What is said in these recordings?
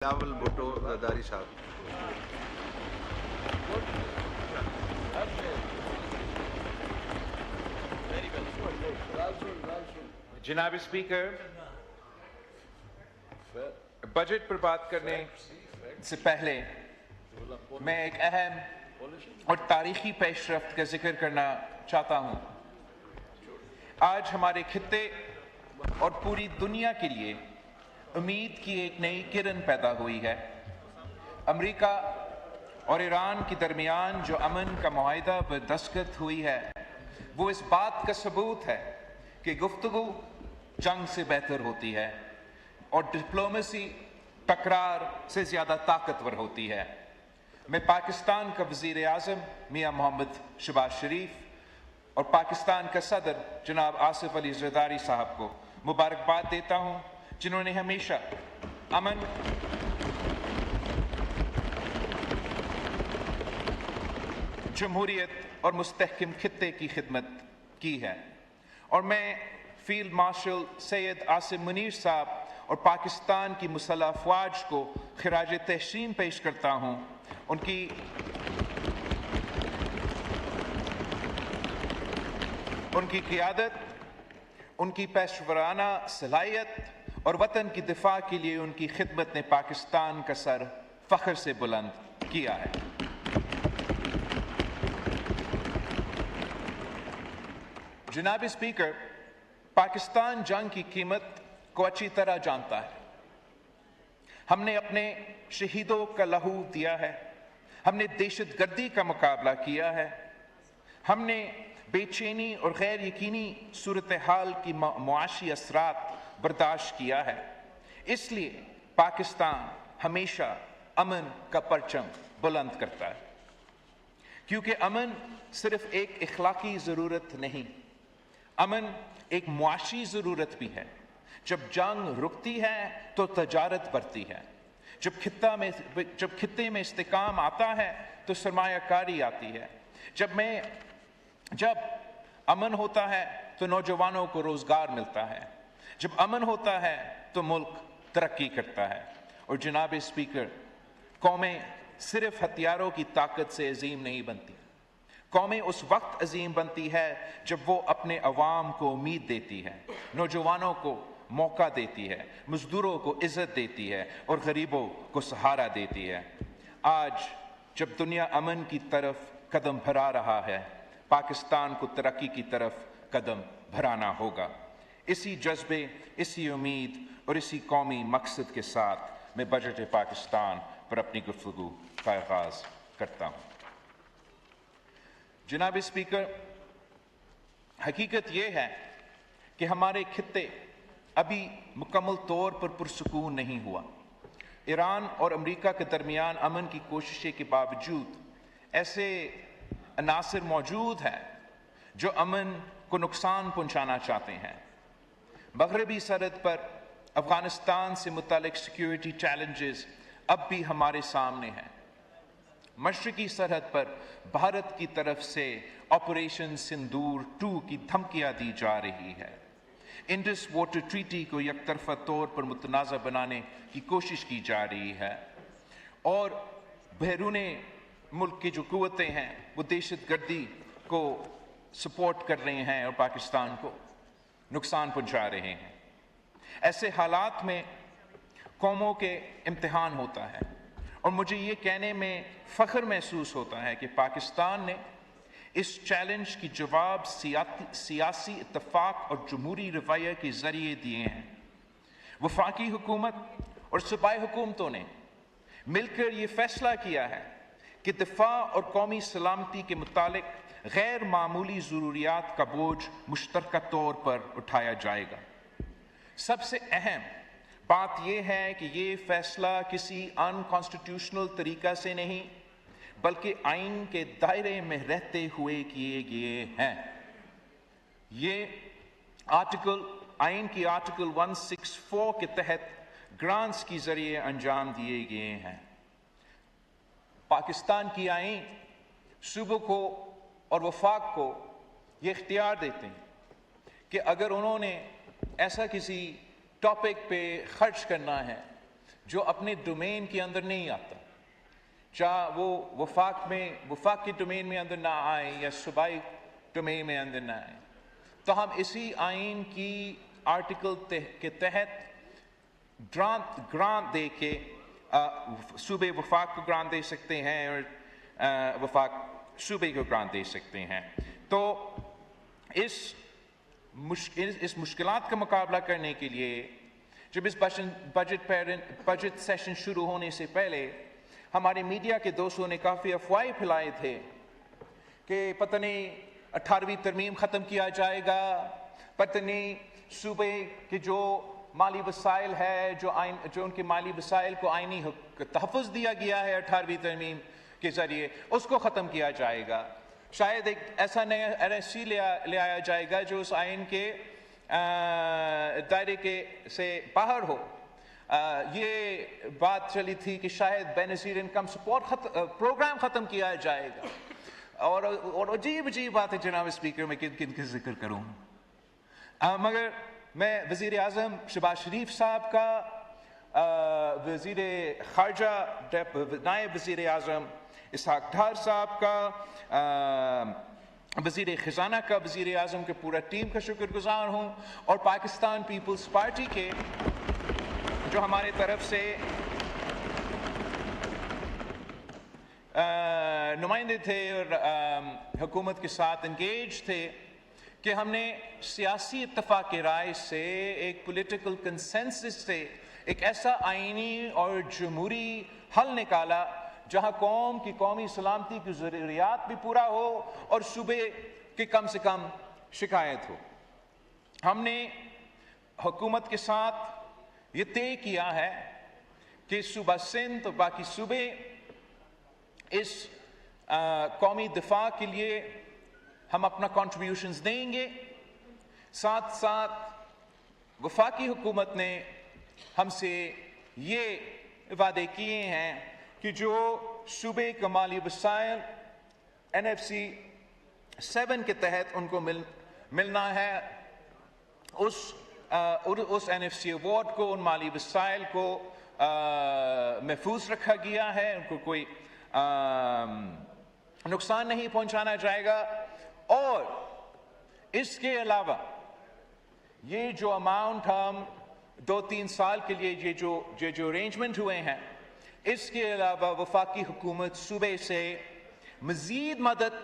بلاول بھٹو زرداری صاحب. جناب speaker, budget پر بات کرنے سے پہلے میں ایک اہم اور تاریخی پیش رفت کا ذکر کرنا چاہتا ہوں. آج ہمارے خطے اور پوری دنیا کے لیے امید کی ایک نئی کرن پیدا ہوئی ہے. امریکہ اور ایران کے درمیان جو امن کا معاہدہ پر دستخط ہوئی ہے وہ اس بات کا ثبوت ہے کہ گفتگو جنگ سے بہتر ہوتی ہے اور ڈپلومیسی تکرار سے زیادہ طاقتور ہوتی ہے. میں پاکستان کا وزیر اعظم میاں محمد شہباز شریف اور پاکستان کا صدر جناب آصف علی زرداری صاحب کو مبارکباد دیتا ہوں، جنہوں نے ہمیشہ امن جمہوریت اور مستحکم خطے کی خدمت کی ہے. اور میں فیلڈ مارشل سید عاصم منیر صاحب اور پاکستان کی مسلح افواج کو خراج تحسین پیش کرتا ہوں. ان کی قیادت، ان کی پیشورانہ صلاحیت اور وطن کی دفاع کے لیے ان کی خدمت نے پاکستان کا سر فخر سے بلند کیا ہے. جناب اسپیکر، پاکستان جنگ کی قیمت کو اچھی طرح جانتا ہے. ہم نے اپنے شہیدوں کا لہو دیا ہے، ہم نے دہشت گردی کا مقابلہ کیا ہے، ہم نے بے چینی اور غیر یقینی صورتحال کی معاشی اثرات برداشت کیا ہے. اس لیے پاکستان ہمیشہ امن کا پرچم بلند کرتا ہے، کیونکہ امن صرف ایک اخلاقی ضرورت نہیں، امن ایک معاشی ضرورت بھی ہے. جب جنگ رکتی ہے تو تجارت بڑھتی ہے، جب خطے میں استحکام آتا ہے تو سرمایہ کاری آتی ہے، جب امن ہوتا ہے تو نوجوانوں کو روزگار ملتا ہے، جب امن ہوتا ہے تو ملک ترقی کرتا ہے. اور جناب اسپیکر، قومیں صرف ہتھیاروں کی طاقت سے عظیم نہیں بنتی. قومیں اس وقت عظیم بنتی ہے جب وہ اپنے عوام کو امید دیتی ہے، نوجوانوں کو موقع دیتی ہے، مزدوروں کو عزت دیتی ہے اور غریبوں کو سہارا دیتی ہے. آج جب دنیا امن کی طرف قدم بڑھا رہا ہے، پاکستان کو ترقی کی طرف قدم بڑھانا ہوگا. اسی جذبے، اسی امید اور اسی قومی مقصد کے ساتھ میں بجٹ پاکستان پر اپنی گفتگو کا آغاز کرتا ہوں. جناب اسپیکر، حقیقت یہ ہے کہ ہمارے خطے ابھی مکمل طور پر پرسکون نہیں ہوا. ایران اور امریکہ کے درمیان امن کی کوششیں کے باوجود ایسے عناصر موجود ہیں جو امن کو نقصان پہنچانا چاہتے ہیں. مغربی سرحد پر افغانستان سے متعلق سیکیورٹی چیلنجز اب بھی ہمارے سامنے ہیں. مشرقی سرحد پر بھارت کی طرف سے آپریشن سندور 2 کی دھمکیاں دی جا رہی ہے. انڈس واٹر ٹریٹی کو یک طرفہ طور پر متنازع بنانے کی کوشش کی جا رہی ہے اور بیرون ملک کی جو قوتیں ہیں وہ دہشت گردی کو سپورٹ کر رہے ہیں اور پاکستان کو نقصان پہنچا رہے ہیں. ایسے حالات میں قوموں کے امتحان ہوتا ہے اور مجھے یہ کہنے میں فخر محسوس ہوتا ہے کہ پاکستان نے اس چیلنج کی جواب سیاسی اتفاق اور جمہوری رویہ کے ذریعے دیے ہیں. وفاقی حکومت اور صوبائی حکومتوں نے مل کر یہ فیصلہ کیا ہے کہ دفاع اور قومی سلامتی کے متعلق غیر معمولی ضروریات کا بوجھ مشترکہ طور پر اٹھایا جائے گا. سب سے اہم بات یہ ہے کہ یہ فیصلہ کسی ان کانسٹیٹیوشنل طریقہ سے نہیں بلکہ آئین کے دائرے میں رہتے ہوئے کیے گئے ہیں. یہ آئین کی آرٹیکل 164 کے تحت گرانٹس کے ذریعے انجام دیے گئے ہیں. پاکستان کی آئین صوبوں کو اور وفاق کو یہ اختیار دیتے ہیں کہ اگر انہوں نے ایسا کسی ٹاپک پہ خرچ کرنا ہے جو اپنے ڈومین کے اندر نہیں آتا، چاہے وہ وفاق کی ڈومین میں اندر نہ آئے یا صوبائی ڈومین میں اندر نہ آئے، تو ہم اسی آئین کی آرٹیکل کے تحت گرانٹ دے کے صوبے وفاق کو گرانٹ دے سکتے ہیں اور وفاق صوبے کو گرانٹ دے سکتے ہیں۔ تو اس مشکلات کا مقابلہ کرنے کے لیے جب اس بجٹ سیشن شروع ہونے سے پہلے ہمارے میڈیا کے دوستوں نے کافی افواہیں پھیلائے تھے کہ پتہ نہیں 18ویں ترمیم ختم کیا جائے گا، پتہ نہیں صوبے کے جو مالی وسائل ہے، جو ان کے مالی وسائل کو آئینی تحفظ دیا گیا ہے 18ویں ترمیم کے ذریعے، اس کو ختم کیا جائے گا۔ شاید ایک ایسا نیا NSC لے آیا جائے گا جو اس آئین کے دائرے سے باہر ہو۔ یہ بات چلی تھی کہ شاید بے نظیر انکم سپورٹ پروگرام ختم کیا جائے گا، اور عجیب بات ہے جناب اسپیکر، میں کن کا ذکر کروں، مگر میں وزیر اعظم شہباز شریف صاحب کا، وزیر خارجہ نائب وزیر اعظم اسحاق ڈار صاحب کا، وزیر خزانہ کا، وزیر اعظم کے پورا ٹیم کا شکر گزار ہوں، اور پاکستان پیپلز پارٹی کے جو ہمارے طرف سے نمائندے تھے اور حکومت کے ساتھ انگیج تھے، کہ ہم نے سیاسی اتفاق رائے سے، ایک پولیٹیکل کنسنسس سے ایک ایسا آئینی اور جمہوری حل نکالا جہاں قوم کی قومی سلامتی کی ضروریات بھی پورا ہو اور صوبے کی کم سے کم شکایت ہو۔ ہم نے حکومت کے ساتھ یہ طے کیا ہے کہ صوبہ سندھ اور باقی صوبے اس قومی دفاع کے لیے ہم اپنا کنٹریبیوشنز دیں گے۔ ساتھ ساتھ وفاقی حکومت نے ہم سے یہ وعدے کیے ہیں کہ جو صوبے کا مالی وسائل NFC 7 کے تحت ان کو ملنا ہے، اس NFC ایوارڈ کو، ان مالی وسائل کو محفوظ رکھا گیا ہے، ان کو کوئی نقصان نہیں پہنچانا جائے گا۔ اور اس کے علاوہ یہ جو اماؤنٹ ہم 2-3 سال کے لیے یہ جو ارینجمنٹ ہوئے ہیں، اس کے علاوہ وفاقی حکومت صوبے سے مزید مدد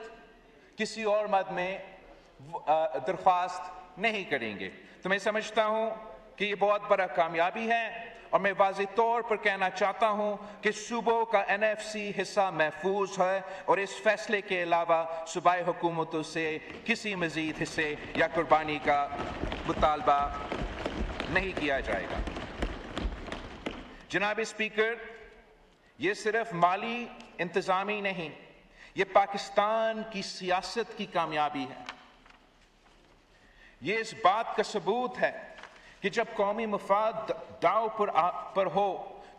کسی اور مد میں درخواست نہیں کریں گے۔ تو میں سمجھتا ہوں کہ یہ بہت بڑا کامیابی ہے، اور میں واضح طور پر کہنا چاہتا ہوں کہ صوبوں کا NFC حصہ محفوظ ہے، اور اس فیصلے کے علاوہ صوبائی حکومتوں سے کسی مزید حصے یا قربانی کا مطالبہ نہیں کیا جائے گا۔ جناب اسپیکر، یہ صرف مالی انتظامی نہیں، یہ پاکستان کی سیاست کی کامیابی ہے۔ یہ اس بات کا ثبوت ہے کہ جب قومی مفاد داؤ پر ہو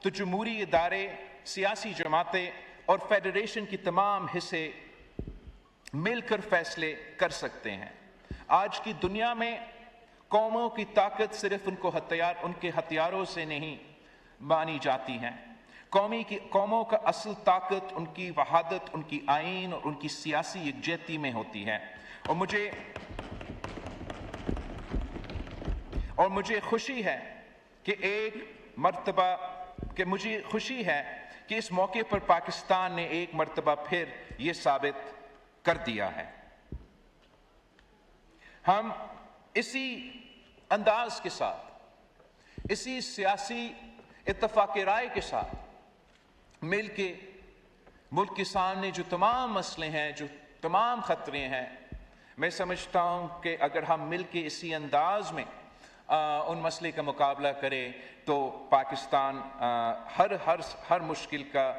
تو جمہوری ادارے، سیاسی جماعتیں اور فیڈریشن کی تمام حصے مل کر فیصلے کر سکتے ہیں۔ آج کی دنیا میں قوموں کی طاقت صرف ان کے ہتھیاروں سے نہیں مانی جاتی ہیں۔ قوموں کا اصل طاقت ان کی وحدت، ان کی آئین اور ان کی سیاسی یکجہتی میں ہوتی ہے۔ اور مجھے خوشی ہے کہ اس موقع پر پاکستان نے ایک مرتبہ پھر یہ ثابت کر دیا ہے۔ ہم اسی انداز کے ساتھ، اسی سیاسی اتفاق رائے کے ساتھ مل کے ملک کے سامنے جو تمام مسئلے ہیں، جو تمام خطرے ہیں، میں سمجھتا ہوں کہ اگر ہم مل کے اسی انداز میں ان مسئلے کا مقابلہ کرے تو پاکستان ہر مشکل کا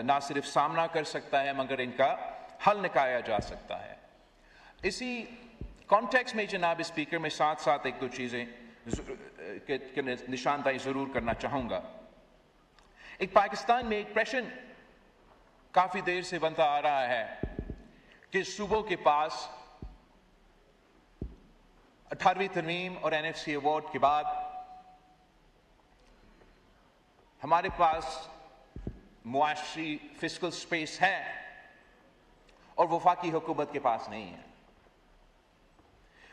نہ صرف سامنا کر سکتا ہے مگر ان کا حل نکالا جا سکتا ہے۔ اسی کانٹیکس میں جناب اسپیکر، میں ساتھ ساتھ ایک دو چیزیں نشاندہی ضرور کرنا چاہوں گا۔ ایک پاکستان میں ایک پریشن کافی دیر سے بنتا آ رہا ہے کہ صوبوں کے پاس 18ویں ترمیم اور NFC ایوارڈ کے بعد ہمارے پاس معاشی فسکل سپیس ہے اور وفاقی حکومت کے پاس نہیں ہے.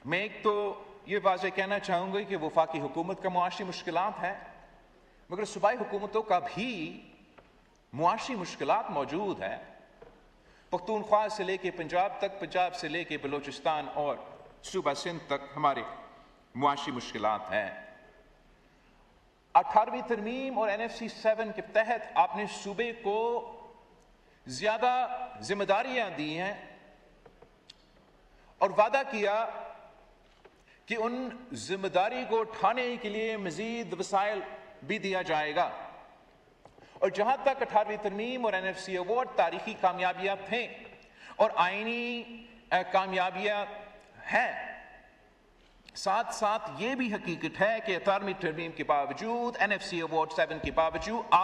میں ایک تو یہ واضح کہنا چاہوں گا کہ وفاقی حکومت کا معاشی مشکلات ہے، مگر صوبائی حکومتوں کا بھی معاشی مشکلات موجود ہے. پختونخوا سے لے کے پنجاب تک، پنجاب سے لے کے بلوچستان اور صوبہ سندھ تک ہمارے معاشی مشکلات ہیں. 18ویں ترمیم اور NFC-7 کے تحت آپ نے صوبے کو زیادہ ذمہ داریاں دی ہیں اور وعدہ کیا کہ ان ذمہ داری کو اٹھانے کے لیے مزید وسائل بھی دیا جائے گا. اور جہاں تک 18ویں ترمیم اور NFC ایوارڈ تاریخی کامیابیاں تھیں اور آئینی کامیابیاں ہیں، ساتھ ساتھ یہ بھی حقیقت ہے کہ 18ویں ترمیم کے باوجود، NFC ایوارڈ 7 کے باوجود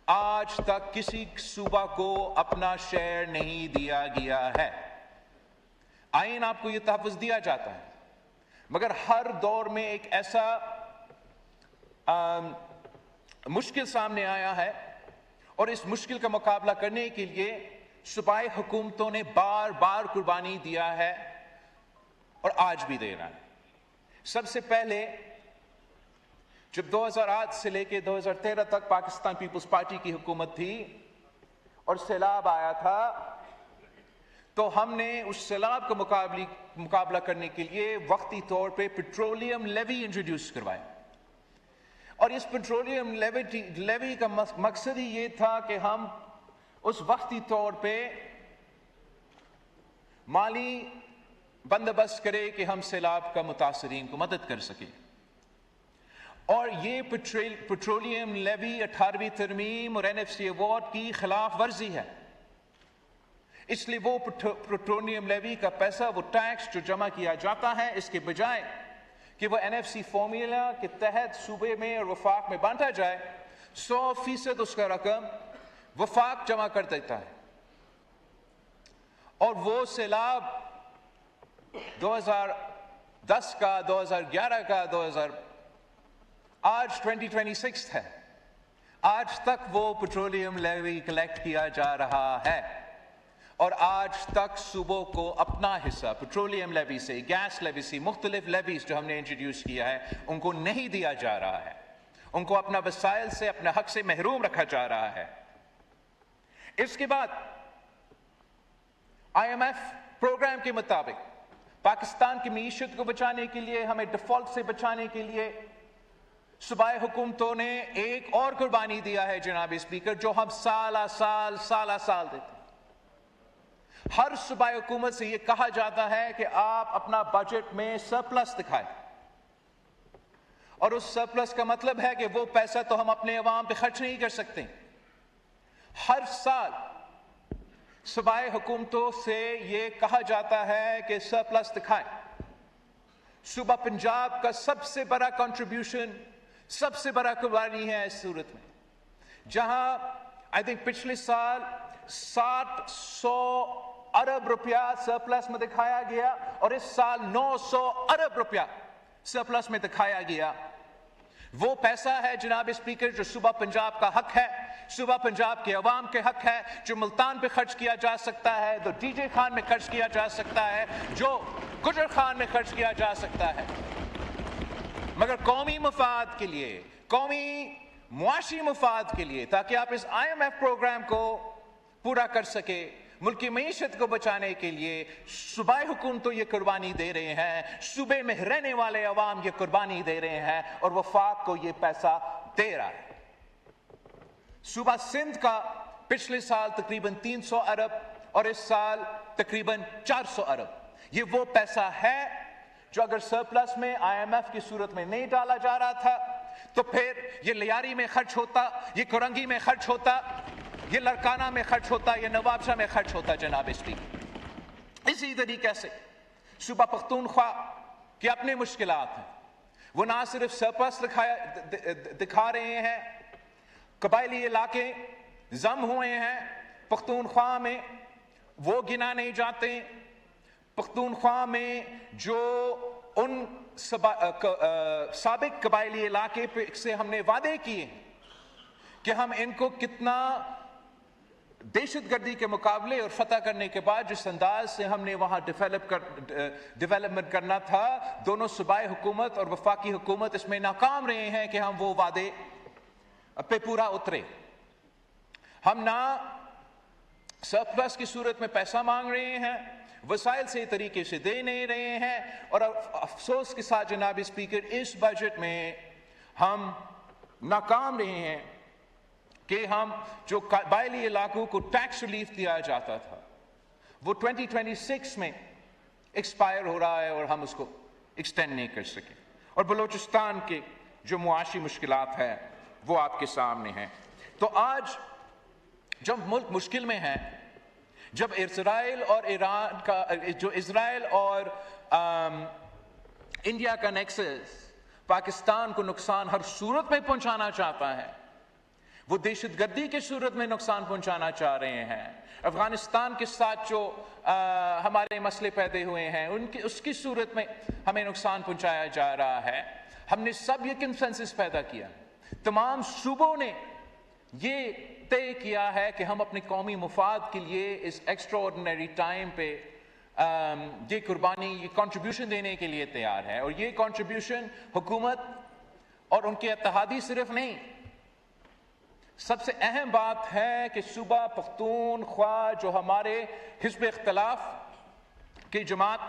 آج تک کسی صوبہ کو اپنا شیئر نہیں دیا گیا ہے. آئین آپ کو یہ تحفظ دیا جاتا ہے، مگر ہر دور میں ایک ایسا مشکل سامنے آیا ہے اور اس مشکل کا مقابلہ کرنے کے لیے صوبائی حکومتوں نے بار بار قربانی دیا ہے اور آج بھی دے رہا ہے. سب سے پہلے جب 2008 سے لے کے 2013 تک پاکستان پیپلز پارٹی کی حکومت تھی اور سیلاب آیا تھا، تو ہم نے اس سیلاب کا مقابلہ کرنے کے لیے وقتی طور پہ پیٹرولیم لیوی انٹروڈیوس کروائے. اور اس پیٹرولیم لیوی کا مقصد ہی یہ تھا کہ ہم اس وقتی طور پہ مالی بندوبست کرے کہ ہم سیلاب کا متاثرین کو مدد کر سکیں. اور یہ پیٹرولیم لیوی 18ویں ترمیم اور NFC ایوارڈ کی خلاف ورزی ہے. اس لیے وہ پیٹرولیم لیوی کا پیسہ، وہ ٹیکس جو جمع کیا جاتا ہے، اس کے بجائے کہ وہ NFC فارمولا کے تحت صوبے میں اور وفاق میں بانٹا جائے، 100% اس کا رقم وفاق جمع کر دیتا ہے. اور وہ سیلاب 2010 کا، 2011 کا، آج 2026 ہے، آج تک وہ پیٹرولیم لیوی کلیکٹ کیا جا رہا ہے اور آج تک صوبوں کو اپنا حصہ پیٹرولیم لیوی سے، گیس لیوی سے، مختلف لیویز جو ہم نے انٹروڈیوس کیا ہے، ان کو نہیں دیا جا رہا ہے. ان کو اپنا وسائل سے، اپنے حق سے محروم رکھا جا رہا ہے. اس کے بعد IMF پروگرام کے مطابق پاکستان کی معیشت کو بچانے کے لیے، ہمیں ڈیفالٹ سے بچانے کے لیے صوبائی حکومتوں نے ایک اور قربانی دیا ہے جناب اسپیکر، جو ہم سالہ سال دیتے ہیں. ہر صوبائی حکومت سے یہ کہا جاتا ہے کہ آپ اپنا بجٹ میں سرپلس دکھائیں، اور اس سرپلس کا مطلب ہے کہ وہ پیسہ تو ہم اپنے عوام پہ خرچ نہیں کر سکتے. ہر سال صوبائی حکومتوں سے یہ کہا جاتا ہے کہ سرپلس دکھائیں. صوبہ پنجاب کا سب سے بڑا کنٹریبیوشن، سب سے بڑا قربانی ہے اس صورت میں، جہاں پچھلے سال 700 ارب روپیہ سرپلس میں دکھایا گیا اور اس سال 900 ارب روپیہ سرپلس میں دکھایا گیا. وہ پیسہ ہے جناب اسپیکر جو صوبہ پنجاب کا حق ہے، صوبہ پنجاب کے عوام کے حق ہے، جو ملتان پہ خرچ کیا جا سکتا ہے، جو ڈی جے خان میں خرچ کیا جا سکتا ہے، جو گجر خان میں خرچ کیا جا سکتا ہے. مگر قومی مفاد کے لیے، قومی معاشی مفاد کے لیے، تاکہ آپ اس IMF پروگرام کو پورا کر سکے، ملک کی معیشت کو بچانے کے لیے صوبائی حکومتوں یہ قربانی دے رہے ہیں، صوبے میں رہنے والے عوام یہ قربانی دے رہے ہیں اور وفاق کو یہ پیسہ دے رہا ہے. صوبہ سندھ کا پچھلے سال تقریباً 300 ارب اور اس سال تقریباً 400 ارب. یہ وہ پیسہ ہے جو اگر سرپلس میں IMF کی صورت میں نہیں ڈالا جا رہا تھا تو پھر یہ لیاری میں خرچ ہوتا، یہ کرنگی میں خرچ ہوتا، یہ لڑکانہ میں خرچ ہوتا، یہ نوابشاہ میں خرچ ہوتا. جناب اسپیکر، اسی طریقے سے صوبہ پختونخوا کے اپنے مشکلات ہیں. وہ نہ صرف سرپلس دکھا رہے ہیں، قبائلی علاقے ضم ہوئے ہیں پختونخوا میں، وہ گنا نہیں جاتے. پختونخوا میں جو ان سابق قبائلی علاقے سے ہم نے وعدے کیے کہ ہم ان کو کتنا دہشت گردی کے مقابلے اور فتح کرنے کے بعد جس انداز سے ہم نے وہاں ڈیولپمنٹ کرنا تھا، دونوں صوبائی حکومت اور وفاقی حکومت اس میں ناکام رہے ہیں کہ ہم وہ وعدے پہ پورا اترے۔ ہم نہ سرپلس کی صورت میں پیسہ مانگ رہے ہیں، وسائل سے طریقے سے دے نہیں رہے ہیں، اور افسوس کے ساتھ جناب اسپیکر اس بجٹ میں ہم ناکام رہے ہیں کہ ہم جو قبائلی علاقوں کو ٹیکس ریلیف دیا جاتا تھا وہ 2026 میں ایکسپائر ہو رہا ہے اور ہم اس کو ایکسٹینڈ نہیں کر سکے، اور بلوچستان کے جو معاشی مشکلات ہیں وہ آپ کے سامنے ہیں۔ تو آج جب ملک مشکل میں ہے، جب اسرائیل اور ایران کا جو اسرائیل اور انڈیا کا نیکسس پاکستان کو نقصان ہر صورت میں پہنچانا چاہتا ہے، وہ دہشت گردی کی صورت میں نقصان پہنچانا چاہ رہے ہیں، افغانستان کے ساتھ جو ہمارے مسئلے پیدا ہوئے ہیں اس کی صورت میں ہمیں نقصان پہنچایا جا رہا ہے، ہم نے سب یہ کنسنسس پیدا کیا، تمام صوبوں نے یہ طے کیا ہے کہ ہم اپنے قومی مفاد کے لیے اس ایکسٹرا آرڈنری ٹائم پہ یہ قربانی، یہ کنٹریبیوشن دینے کے لیے تیار ہے، اور یہ کنٹریبیوشن حکومت اور ان کے اتحادی صرف نہیں، سب سے اہم بات ہے کہ صوبہ پختونخوا جو ہمارے حزب اختلاف کی جماعت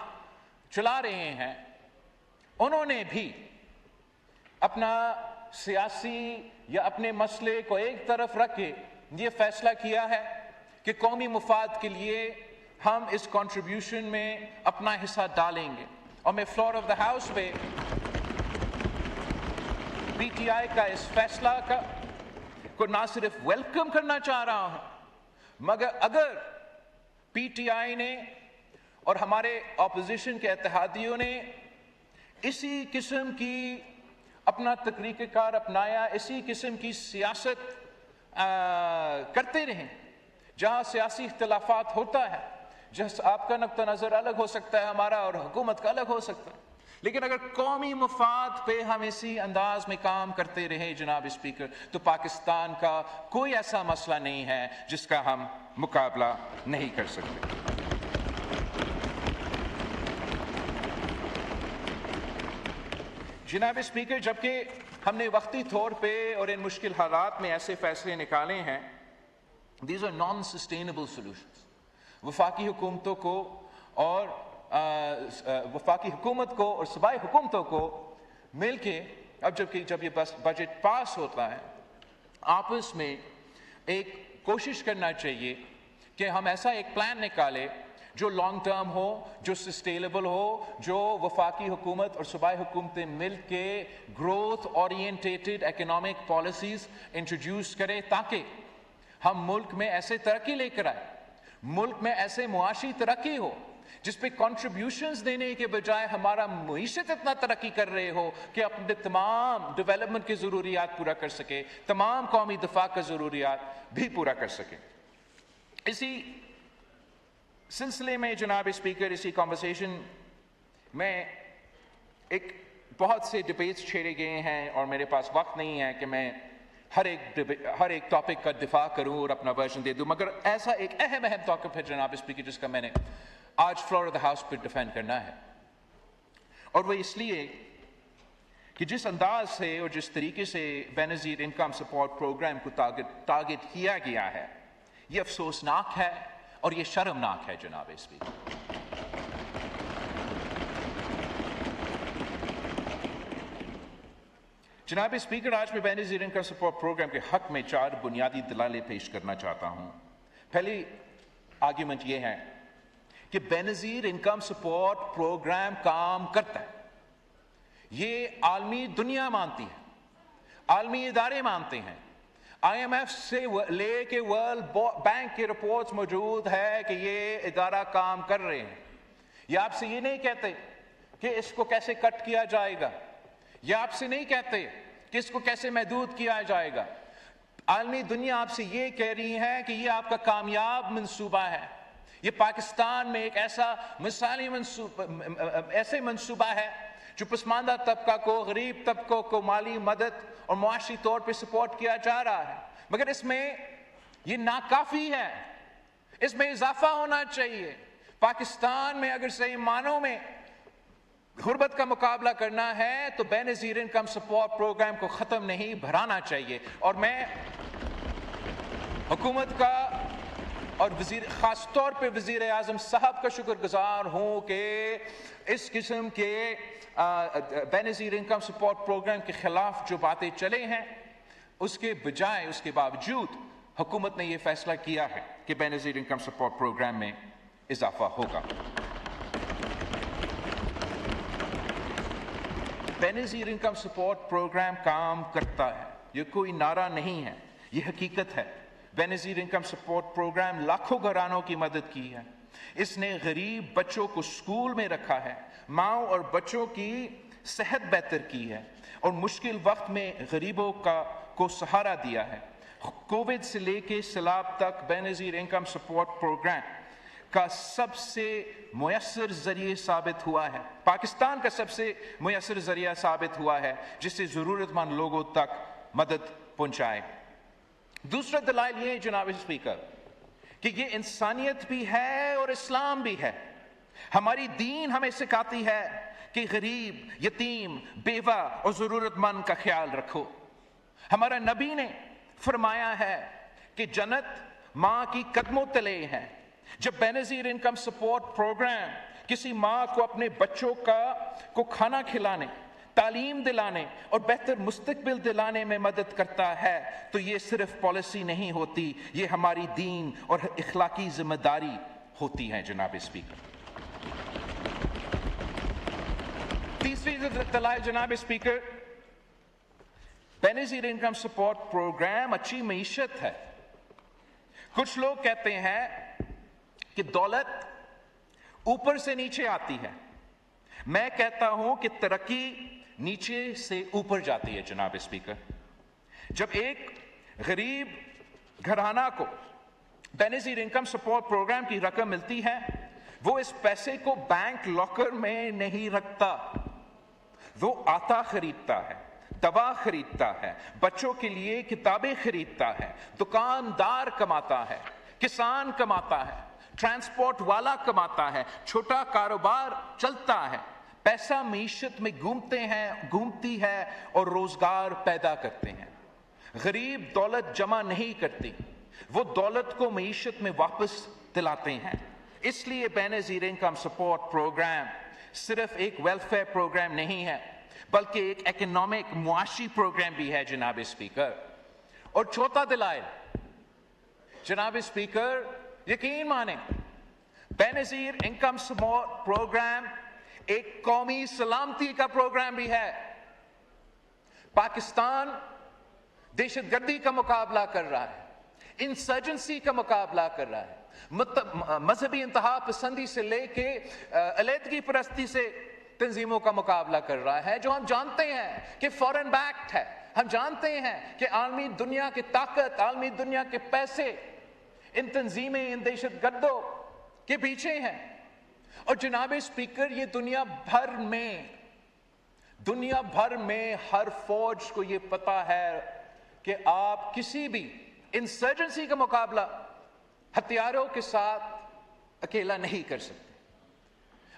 چلا رہے ہیں، انہوں نے بھی اپنا سیاسی یا اپنے مسئلے کو ایک طرف رکھ کے یہ فیصلہ کیا ہے کہ قومی مفاد کے لیے ہم اس کنٹریبیوشن میں اپنا حصہ ڈالیں گے۔ اور میں فلور آف دا ہاؤس پہ پی ٹی آئی کا اس فیصلہ کو نہ صرف ویلکم کرنا چاہ رہا ہوں، مگر اگر پی ٹی آئی نے اور ہمارے اپوزیشن کے اتحادیوں نے اسی قسم کی اپنا طریقہ کار اپنایا، اسی قسم کی سیاست کرتے رہیں جہاں سیاسی اختلافات ہوتا ہے، جس آپ کا نقطہ نظر الگ ہو سکتا ہے، ہمارا اور حکومت کا الگ ہو سکتا ہے، لیکن اگر قومی مفاد پہ ہم اسی انداز میں کام کرتے رہیں جناب اسپیکر، تو پاکستان کا کوئی ایسا مسئلہ نہیں ہے جس کا ہم مقابلہ نہیں کر سکتے۔ جناب اسپیکر، جبکہ ہم نے وقتی طور پہ اور ان مشکل حالات میں ایسے فیصلے نکالے ہیں، these are non-sustainable solutions۔ وفاقی حکومتوں کو اور وفاقی حکومت کو اور صوبائی حکومتوں کو مل کے جب یہ بجٹ پاس ہوتا ہے، آپس میں ایک کوشش کرنا چاہیے کہ ہم ایسا ایک پلان نکالے جو لانگ ٹرم ہو، جو سسٹینیبل ہو، جو وفاقی حکومت اور صوبائی حکومتیں مل کے گروتھ اورینٹیٹڈ اکنامک پالیسیز انٹروڈیوس کرے، تاکہ ہم ملک میں ایسے ترقی لے کر آئے، ملک میں ایسے معاشی ترقی ہو جس پہ کنٹریبیوشنز دینے کے بجائے ہمارا معیشت اتنا ترقی کر رہے ہو کہ اپنے تمام ڈیولپمنٹ کی ضروریات پورا کر سکے، تمام قومی دفاع کا ضروریات بھی پورا کر سکے۔ اسی سلسلے میں جناب اسپیکر، اسی کنورسیشن میں ایک بہت سے ڈبیٹس چھیڑے گئے ہیں، اور میرے پاس وقت نہیں ہے کہ میں ہر ایک ٹاپک کا دفاع کروں اور اپنا ورژن دے دوں، مگر ایسا ایک اہم ٹاپک ہے جناب اسپیکر جس کا میں نے آج فلور آف دا ہاؤس پہ ڈیفینڈ کرنا ہے، اور وہ اس لیے کہ جس انداز سے اور جس طریقے سے بے نظیر انکم سپورٹ پروگرام کو ٹارگٹ کیا گیا ہے، یہ افسوسناک ہے اور یہ شرمناک ہے جناب اسپیکر۔ جناب اسپیکر، آج میں بے نظیر انکم سپورٹ پروگرام کے حق میں 4 بنیادی دلائل پیش کرنا چاہتا ہوں۔ پہلی آرگیومنٹ یہ ہے کہ بے نظیر انکم سپورٹ پروگرام کام کرتا ہے، یہ عالمی دنیا مانتی ہے، عالمی ادارے مانتے ہیں، آئی ایم ایف سے لے کے ورلڈ بینک کی رپورٹس موجود ہے کہ یہ ادارہ کام کر رہے ہیں۔ یہ آپ سے یہ نہیں کہتے کہ اس کو کیسے کٹ کیا جائے گا، یہ آپ سے نہیں کہتے کہ اس کو کیسے محدود کیا جائے گا، عالمی دنیا آپ سے یہ کہہ رہی ہے کہ یہ آپ کا کامیاب منصوبہ ہے، یہ پاکستان میں ایک ایسا مثالی منصوبہ ہے جو پسماندہ طبقہ کو، غریب طبقوں کو مالی مدد اور معاشی طور پہ سپورٹ کیا جا رہا ہے، مگر اس میں یہ ناکافی ہے، اس میں اضافہ ہونا چاہیے۔ پاکستان میں اگر صحیح معنوں میں غربت کا مقابلہ کرنا ہے تو بے نظیر انکم سپورٹ پروگرام کو ختم نہیں، بڑھانا چاہیے۔ اور میں حکومت کا اور خاص طور پہ وزیر اعظم صاحب کا شکر گزار ہوں کہ اس قسم کے بے نظیر انکم سپورٹ پروگرام کے خلاف جو باتیں چلے ہیں، اس کے بجائے، اس کے باوجود حکومت نے یہ فیصلہ کیا ہے کہ بے نظیر انکم سپورٹ پروگرام میں اضافہ ہوگا۔ بے نظیر انکم سپورٹ پروگرام کام کرتا ہے، یہ کوئی نعرہ نہیں ہے، یہ حقیقت ہے۔ بے نظیر انکم سپورٹ پروگرام لاکھوں گھرانوں کی مدد کی ہے، اس نے غریب بچوں کو سکول میں رکھا ہے، ماؤں اور بچوں کی صحت بہتر کی ہے اور مشکل وقت میں غریبوں کو سہارا دیا ہے۔ کووڈ سے لے کے سیلاب تک بے نظیر انکم سپورٹ پروگرام کا سب سے میسر ذریعہ ثابت ہوا ہے، پاکستان کا سب سے میسر ذریعہ ثابت ہوا ہے جس سے ضرورت مند لوگوں تک مدد پہنچائے۔ دوسرا دلائل یہ ہے جناب اسپیکر کہ یہ انسانیت بھی ہے اور اسلام بھی ہے۔ ہماری دین ہمیں سکھاتی ہے کہ غریب، یتیم، بیوہ اور ضرورت مند کا خیال رکھو۔ ہمارا نبی نے فرمایا ہے کہ جنت ماں کی قدموں تلے ہے۔ جب بے نظیر انکم سپورٹ پروگرام کسی ماں کو اپنے بچوں کو کھانا کھلانے، تعلیم دلانے اور بہتر مستقبل دلانے میں مدد کرتا ہے تو یہ صرف پالیسی نہیں ہوتی، یہ ہماری دین اور اخلاقی ذمہ داری ہوتی ہے جناب اسپیکر۔ تیسری دلائل جناب اسپیکر، بے نظیر انکم سپورٹ پروگرام اچھی معیشت ہے۔ کچھ لوگ کہتے ہیں کہ دولت اوپر سے نیچے آتی ہے، میں کہتا ہوں کہ ترقی نیچے سے اوپر جاتی ہے جناب اسپیکر۔ جب ایک غریب گھرانہ کو بے نظیر انکم سپورٹ پروگرام کی رقم ملتی ہے، وہ اس پیسے کو بینک لاکر میں نہیں رکھتا، وہ آٹا خریدتا ہے، دوا خریدتا ہے، بچوں کے لیے کتابیں خریدتا ہے، دکاندار کماتا ہے، کسان کماتا ہے، ٹرانسپورٹ والا کماتا ہے، چھوٹا کاروبار چلتا ہے، پیسہ معیشت میں گھومتی ہے اور روزگار پیدا کرتے ہیں۔ غریب دولت جمع نہیں کرتی، وہ دولت کو معیشت میں واپس دلاتے ہیں۔ اس لیے بے نظیر انکم سپورٹ پروگرام صرف ایک ویلفیئر پروگرام نہیں ہے بلکہ ایک اکنامک معاشی پروگرام بھی ہے جناب اسپیکر۔ اور چوتھا دلائل جناب اسپیکر، یقین مانیں بے نظیر انکم سپورٹ پروگرام ایک قومی سلامتی کا پروگرام بھی ہے۔ پاکستان دہشت گردی کا مقابلہ کر رہا ہے، انسرجنسی کا مقابلہ کر رہا ہے، مذہبی انتہا پسندی سے لے کے علیحدگی پرستی سے تنظیموں کا مقابلہ کر رہا ہے، جو ہم جانتے ہیں کہ فورن بیکڈ ہے۔ ہم جانتے ہیں کہ عالمی دنیا کی طاقت، عالمی دنیا کے پیسے ان تنظیمیں، ان دہشت گردوں کے پیچھے ہیں۔ اور جناب اسپیکر، یہ دنیا بھر میں ہر فوج کو یہ پتا ہے کہ آپ کسی بھی انسرجنسی کا مقابلہ ہتھیاروں کے ساتھ اکیلا نہیں کر سکتے۔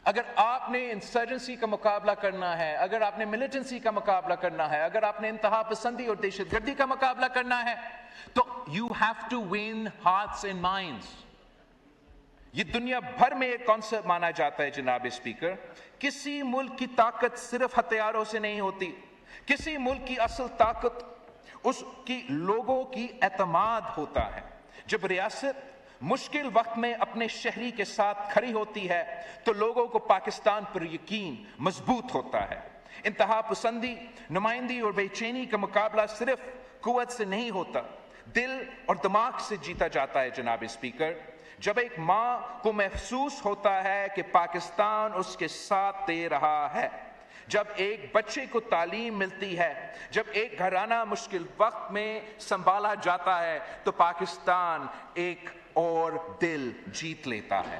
اگر آپ نے انسرجنسی کا مقابلہ کرنا ہے، اگر آپ نے ملیٹنسی کا مقابلہ کرنا ہے، اگر آپ نے انتہا پسندی اور دہشت گردی کا مقابلہ کرنا ہے تو you have to win hearts and minds۔ یہ دنیا بھر میں ایک کانسیپٹ مانا جاتا ہے جناب اسپیکر۔ کسی ملک کی طاقت صرف ہتھیاروں سے نہیں ہوتی، کسی ملک کی اصل طاقت اس کی لوگوں کی اعتماد ہوتا ہے۔ جب ریاست مشکل وقت میں اپنے شہری کے ساتھ کھڑی ہوتی ہے تو لوگوں کو پاکستان پر یقین مضبوط ہوتا ہے۔ انتہا پسندی، نمائندگی اور بے چینی کا مقابلہ صرف قوت سے نہیں ہوتا، دل اور دماغ سے جیتا جاتا ہے جناب اسپیکر۔ جب ایک ماں کو محسوس ہوتا ہے کہ پاکستان اس کے ساتھ دے رہا ہے، جب ایک بچے کو تعلیم ملتی ہے، جب ایک گھرانہ مشکل وقت میں سنبھالا جاتا ہے تو پاکستان ایک اور دل جیت لیتا ہے۔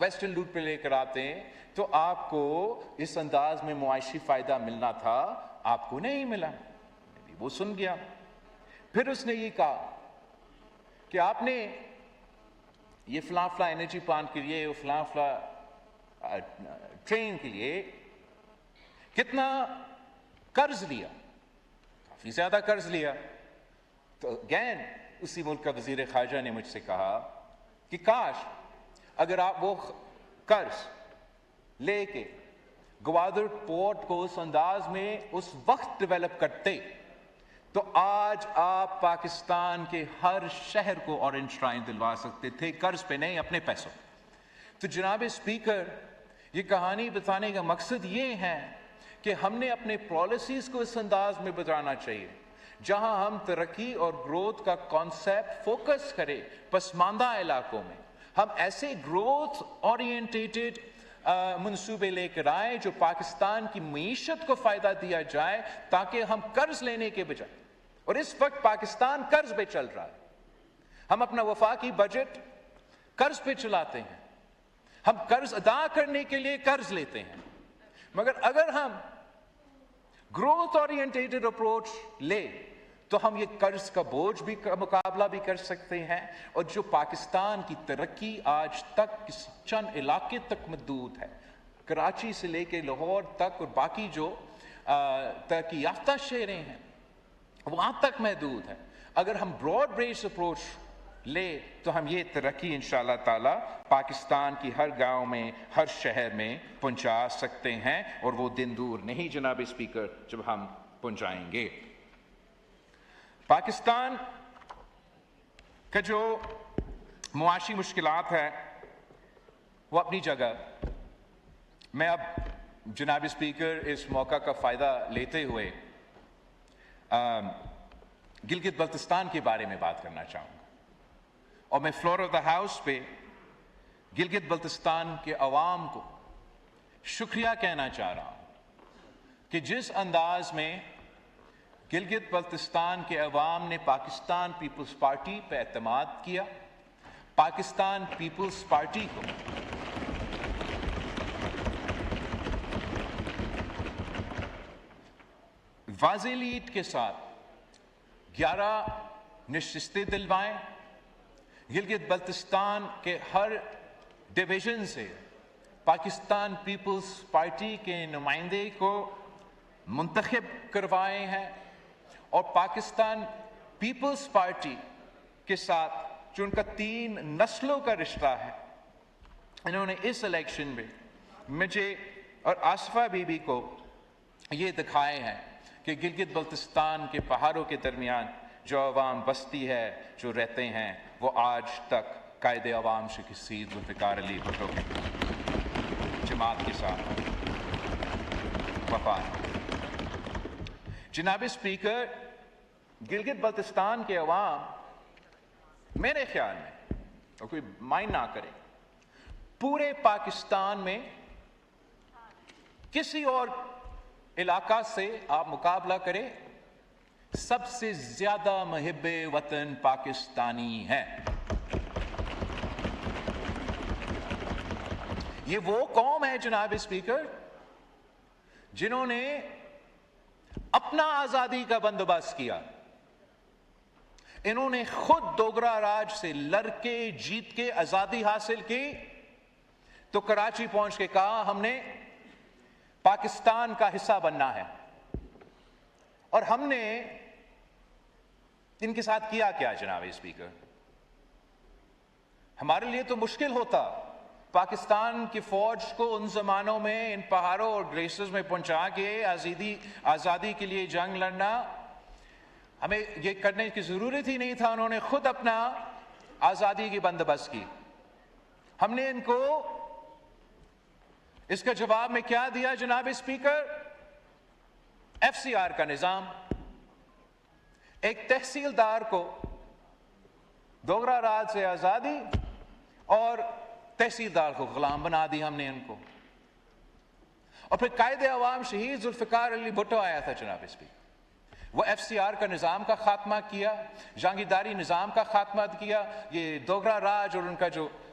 ویسٹرن روٹ پہ لے کر آتے ہیں تو آپ کو اس انداز میں معاشی فائدہ ملنا تھا، آپ کو نہیں ملا۔ وہ سن گیا۔ پھر اس نے یہ کہا کہ آپ نے یہ فلاں فلاں انرجی پلانٹ کے لیے، فلاں فلاں ٹرین کے لیے کتنا قرض لیا؟ کافی زیادہ قرض لیا۔ تو اگین اسی ملک کا وزیر خارجہ نے مجھ سے کہا کہ کاش اگر آپ وہ قرض لے کے گوادر پورٹ کو اس انداز میں اس وقت ڈیولپ کرتے تو آج آپ پاکستان کے ہر شہر کو اورنج ٹرائن دلوا سکتے تھے، قرض پہ نہیں، اپنے پیسوں۔ تو جناب اسپیکر، یہ کہانی بتانے کا مقصد یہ ہے کہ ہم نے اپنے پالیسیز کو اس انداز میں بتانا چاہیے جہاں ہم ترقی اور گروتھ کا کانسیپٹ فوکس کرے پسماندہ علاقوں میں، ہم ایسے گروتھ اورینٹیڈ منصوبے لے کر آئے جو پاکستان کی معیشت کو فائدہ دیا جائے تاکہ ہم قرض لینے کے بجائے، اور اس وقت پاکستان قرض پہ چل رہا ہے، ہم اپنا وفاقی بجٹ قرض پہ چلاتے ہیں، ہم قرض ادا کرنے کے لیے قرض لیتے ہیں، مگر اگر ہم گروتھ اورینٹیڈ اپروچ لے تو ہم یہ قرض کا بوجھ بھی مقابلہ بھی کر سکتے ہیں، اور جو پاکستان کی ترقی آج تک چند علاقے تک محدود ہے، کراچی سے لے کے لاہور تک اور باقی جو ترقی یافتہ شہریں ہیں وہاں تک محدود ہے، اگر ہم براڈ بیس اپروچ لے تو ہم یہ ترقی انشاءاللہ تعالی پاکستان کی ہر گاؤں میں، ہر شہر میں پہنچا سکتے ہیں، اور وہ دن دور نہیں جناب اسپیکر جب ہم پہنچائیں گے۔ پاکستان کا جو معاشی مشکلات ہے وہ اپنی جگہ، میں اب جناب اسپیکر اس موقع کا فائدہ لیتے ہوئے گلگت بلتستان کے بارے میں بات کرنا چاہوں گا، اور میں فلور آف دا ہاؤس پہ گلگت بلتستان کے عوام کو شکریہ کہنا چاہ رہا ہوں کہ جس انداز میں گلگت بلتستان کے عوام نے پاکستان پیپلز پارٹی پہ اعتماد کیا، پاکستان پیپلز پارٹی کو واضح لیڈ کے ساتھ 11 نشستیں دلوائیں، گلگت بلتستان کے ہر ڈویژن سے پاکستان پیپلز پارٹی کے نمائندے کو منتخب کروائے ہیں، اور پاکستان پیپلز پارٹی کے ساتھ جو ان کا 3 نسلوں کا رشتہ ہے، انہوں نے اس الیکشن میں مجھے اور آصفہ بی بی کو یہ دکھائے ہیں کہ گلگت بلتستان کے پہاڑوں کے درمیان جو عوام بستی ہے، جو رہتے ہیں، وہ آج تک قائد عوام شیخ السید ذوالفقار علی بھٹو کے جماعت کے ساتھ وفا ہے۔ جناب اسپیکر، گلگت بلتستان کے عوام میرے خیال میں، اور کوئی مائنڈ نہ کرے، پورے پاکستان میں کسی اور علاقہ سے آپ مقابلہ کریں، سب سے زیادہ محب وطن پاکستانی ہے۔ یہ وہ قوم ہے جناب اسپیکر جنہوں نے اپنا آزادی کا بندوبست کیا، انہوں نے خود ڈوگرا راج سے لڑ کے جیت کے آزادی حاصل کی، تو کراچی پہنچ کے کہا ہم نے پاکستان کا حصہ بننا ہے، اور ہم نے ان کے ساتھ کیا کیا جناب اسپیکر؟ ہمارے لیے تو مشکل ہوتا پاکستان کی فوج کو ان زمانوں میں ان پہاڑوں اور گلیشیئرز میں پہنچا کے آزادی کے لیے جنگ لڑنا، ہمیں یہ کرنے کی ضرورت ہی نہیں تھا، انہوں نے خود اپنا آزادی کی بندوبست کی۔ ہم نے ان کو اس کا جواب میں کیا دیا جناب اسپیکر؟ FCR کا نظام، ایک تحصیلدار کو ڈوگرا راج سے آزادی اور تحصیلدار کو غلام بنا دی ہم نے ان کو، اور پھر قائد عوام شہید ذوالفقار علی بھٹو آیا تھا جناب اسپیکر، وہ FCR کا نظام کا خاتمہ کیا، جہانگیرداری نظام کا خاتمہ کیا، یہ ڈوگرا راج اور ان کا جو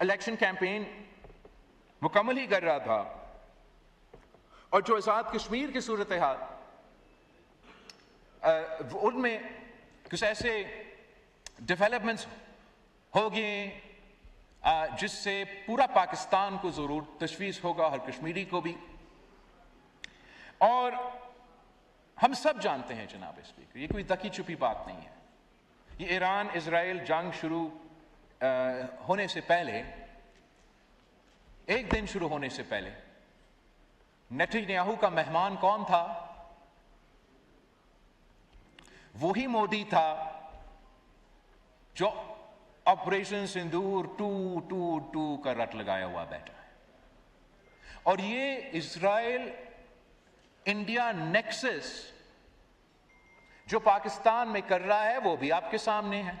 الیکشن کیمپین مکمل ہی کر رہا تھا، اور جو آزاد کشمیر کی صورتحال ان میں کچھ ایسے ڈیولپمنٹس ہو گئے جس سے پورا پاکستان کو ضرور تشویش ہوگا، ہر کشمیری کو بھی. اور ہم سب جانتے ہیں جناب اسپیکر، یہ کوئی دکی چھپی بات نہیں ہے، یہ ایران اسرائیل جنگ شروع ہونے سے پہلے، ایک دن شروع ہونے سے پہلے نیتنیاہو کا مہمان کون تھا؟ وہی مودی تھا جو آپریشن سندور 222 کا رٹ لگایا ہوا بیٹھا ہے. اور یہ اسرائیل انڈیا نیکسس جو پاکستان میں کر رہا ہے وہ بھی آپ کے سامنے ہے.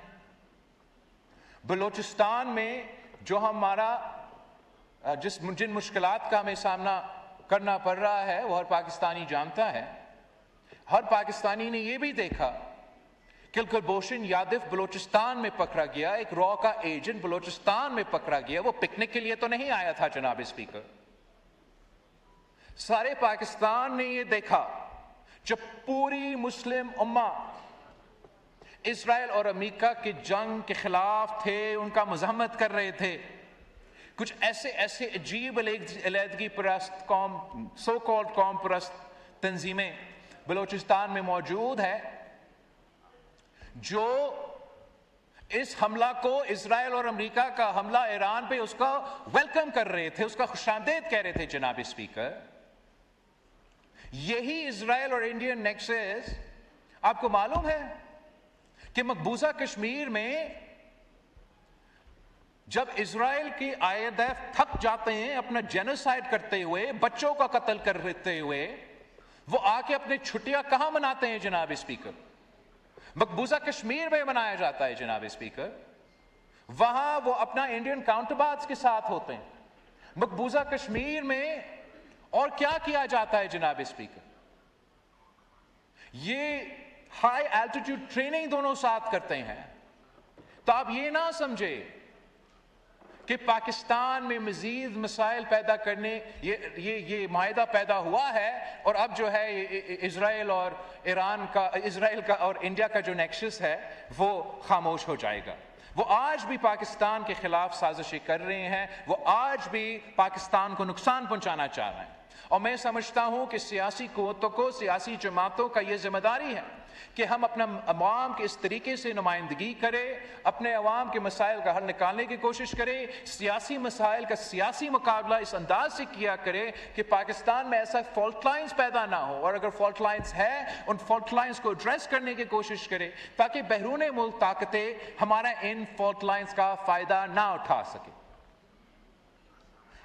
بلوچستان میں جو ہمارا جن مشکلات کا ہمیں سامنا کرنا پڑ رہا ہے وہ ہر پاکستانی جانتا ہے. ہر پاکستانی نے یہ بھی دیکھا کہ کلبھوشن یادو بلوچستان میں پکڑا گیا، ایک را کا ایجنٹ بلوچستان میں پکڑا گیا. وہ پکنک کے لیے تو نہیں آیا تھا جناب اسپیکر. سارے پاکستان نے یہ دیکھا جب پوری مسلم امہ اسرائیل اور امریکہ کی جنگ کے خلاف تھے، ان کا مزاحمت کر رہے تھے. کچھ ایسے عجیب علیحدگی پرست قوم، سو کالڈ قوم پرست تنظیمیں بلوچستان میں موجود ہے جو اس حملہ کو، اسرائیل اور امریکہ کا حملہ ایران پہ، اس کا ویلکم کر رہے تھے، اس کا خوش آمدید کہہ رہے تھے جناب اسپیکر. یہی اسرائیل اور انڈین نیکسس آپ کو معلوم ہے کہ مقبوضہ کشمیر میں جب اسرائیل کی IDF تھک جاتے ہیں اپنا جینوسائیڈ کرتے ہوئے، بچوں کا قتل کرتے ہوئے، وہ آ کے اپنے چھٹیاں کہاں مناتے ہیں جناب اسپیکر؟ مقبوضہ کشمیر میں منایا جاتا ہے جناب اسپیکر. وہاں وہ اپنا انڈین کاؤنٹر پارٹس کے ساتھ ہوتے ہیں. مقبوضہ کشمیر میں اور کیا کیا جاتا ہے جناب اسپیکر؟ یہ ہائی الٹیٹیوڈ ٹریننگ دونوں ساتھ کرتے ہیں. تو آپ یہ نہ سمجھے کہ پاکستان میں مزید مسائل پیدا کرنے یہ معاہدہ پیدا ہوا ہے اور اب جو ہے اسرائیل اور ایران کا، اسرائیل کا اور انڈیا کا جو نیکسس ہے وہ خاموش ہو جائے گا. وہ آج بھی پاکستان کے خلاف سازشیں کر رہے ہیں، وہ آج بھی پاکستان کو نقصان پہنچانا چاہ رہے ہیں. اور میں سمجھتا ہوں کہ سیاسی قوتوں کو، سیاسی جماعتوں کا یہ ذمہ داری ہے کہ ہم اپنا عوام کے اس طریقے سے نمائندگی کرے، اپنے عوام کے مسائل کا حل نکالنے کی کوشش کرے، سیاسی مسائل کا سیاسی مقابلہ اس انداز سے کیا کرے کہ پاکستان میں ایسا فالٹ لائنز پیدا نہ ہو، اور اگر فالٹ لائنز ہے ان فالٹ لائنز کو ایڈریس کرنے کی کوشش کرے تاکہ بیرون ملک طاقتیں ہمارا ان فالٹ لائنز کا فائدہ نہ اٹھا سکے.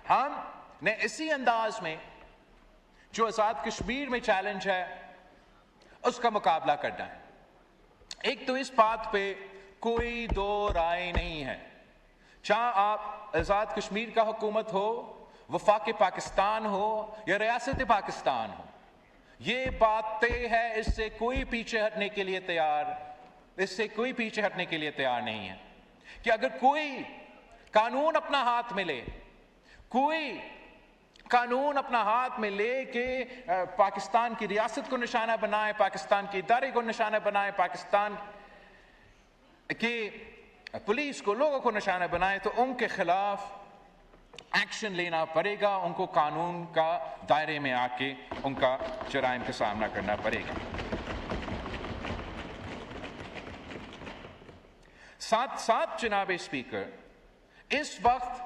ہم نے اسی انداز میں جو آزاد کشمیر میں چیلنج ہے اس کا مقابلہ کرنا ہے. ایک تو اس بات پہ کوئی دو رائے نہیں ہے، چاہے آپ آزاد کشمیر کا حکومت ہو، وفاق پاکستان ہو یا ریاست پاکستان ہو، یہ بات طے ہے، اس سے کوئی پیچھے ہٹنے کے لیے تیار نہیں ہے کہ اگر کوئی قانون اپنا ہاتھ میں لے، کوئی قانون اپنا ہاتھ میں لے کے پاکستان کی ریاست کو نشانہ بنائے، پاکستان کے ادارے کو نشانہ بنائے، پاکستان کے پولیس کو، لوگوں کو نشانہ بنائے، تو ان کے خلاف ایکشن لینا پڑے گا. ان کو قانون کا دائرے میں آ کے ان کا جرائم کا سامنا کرنا پڑے گا. ساتھ ساتھ جناب اسپیکر، اس وقت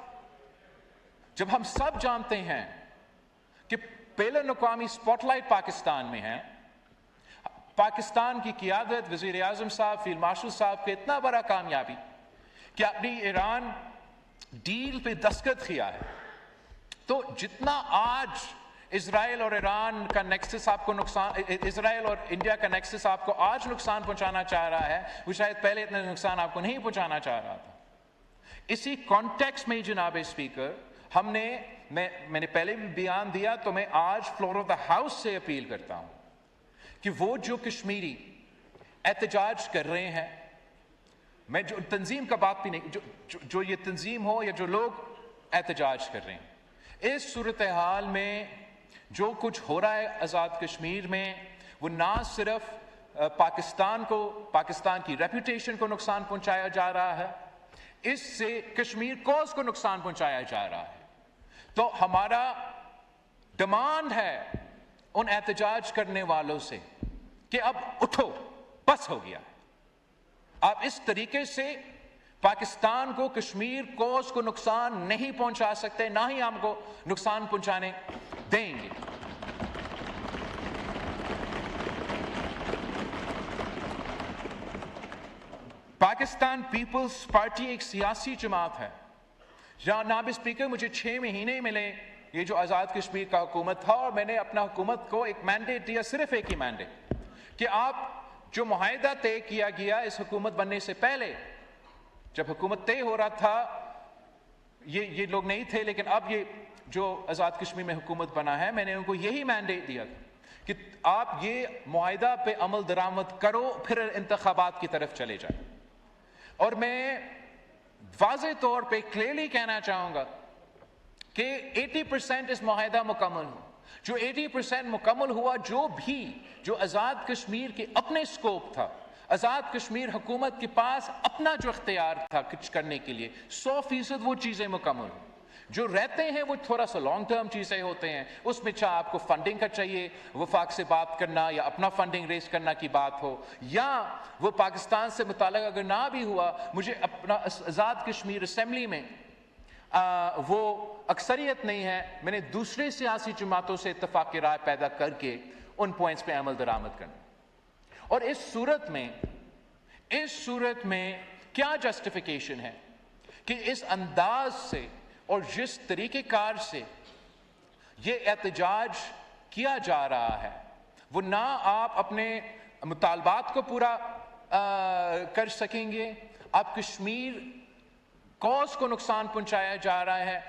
جب ہم سب جانتے ہیں کہ بین الاقوامی سپاٹ لائٹ پاکستان میں ہے، پاکستان کی قیادت، وزیر اعظم صاحب، فیلڈ مارشل صاحب کی اتنا بڑا کامیابی کہ اپنی ایران ڈیل پہ دستخط کیا ہے، تو جتنا آج اسرائیل اور ایران کا نیکسس آپ کو نقصان، اسرائیل اور انڈیا کا نیکسس آپ کو آج نقصان پہنچانا چاہ رہا ہے، وہ شاید پہلے اتنا نقصان آپ کو نہیں پہنچانا چاہ رہا تھا. اسی کانٹیکسٹ میں جناب اسپیکر، میں نے پہلے بھی بیان دیا، تو میں آج فلور آف دا ہاؤس سے اپیل کرتا ہوں کہ وہ جو کشمیری احتجاج کر رہے ہیں، میں جو تنظیم کا بات بھی نہیں, جو یہ تنظیم ہو یا جو لوگ احتجاج کر رہے ہیں, اس صورتحال میں جو کچھ ہو رہا ہے آزاد کشمیر میں, وہ نہ صرف پاکستان کو, پاکستان کی ریپوٹیشن کو نقصان پہنچایا جا رہا ہے, اس سے کشمیر کوز کو نقصان پہنچایا جا رہا ہے. تو ہمارا ڈیمانڈ ہے ان احتجاج کرنے والوں سے کہ اب اٹھو, بس ہو گیا. آپ اس طریقے سے پاکستان کو, کشمیر کوز کو نقصان نہیں پہنچا سکتے, نہ ہی ہم کو نقصان پہنچانے دیں گے. پاکستان پیپلز پارٹی ایک سیاسی جماعت ہے. جناب اسپیکر, مجھے 6 مہینے ملے یہ جو آزاد کشمیر کا حکومت تھا, اور میں نے اپنا حکومت کو ایک مینڈیٹ دیا, صرف ایک ہی مینڈیٹ, کہ آپ جو معاہدہ طے کیا گیا اس حکومت بننے سے پہلے, جب حکومت طے ہو رہا تھا, یہ لوگ نہیں تھے, لیکن اب یہ جو آزاد کشمیر میں حکومت بنا ہے, میں نے ان کو یہی مینڈیٹ دیا کہ آپ یہ معاہدہ پہ عمل درآمد کرو, پھر انتخابات کی طرف چلے جائیں. اور میں واضح طور پہ کلیئرلی کہنا چاہوں گا کہ 80% اس معاہدہ مکمل ہو. جو 80% مکمل ہوا, جو آزاد کشمیر کے اپنے سکوپ تھا, آزاد کشمیر حکومت کے پاس اپنا جو اختیار تھا کچھ کرنے کے لیے, 100% وہ چیزیں مکمل ہوں. جو رہتے ہیں وہ تھوڑا سا لانگ ٹرم چیزیں ہوتے ہیں, اس میں چاہے آپ کو فنڈنگ کا چاہیے, وفاق سے بات کرنا یا اپنا فنڈنگ ریز کرنا کی بات ہو, یا وہ پاکستان سے متعلق اگر نہ بھی ہوا, مجھے اپنا آزاد کشمیر اسمبلی میں وہ اکثریت نہیں ہے, میں نے دوسرے سیاسی جماعتوں سے اتفاق رائے پیدا کر کے ان پوائنٹس پہ عمل درآمد کرنا. اور اس صورت میں کیا جسٹیفیکیشن ہے کہ اس انداز سے اور جس طریقہ کار سے یہ احتجاج کیا جا رہا ہے, وہ نہ آپ اپنے مطالبات کو پورا کر سکیں گے, آپ کشمیر کوز کو نقصان پہنچایا جا رہا ہے,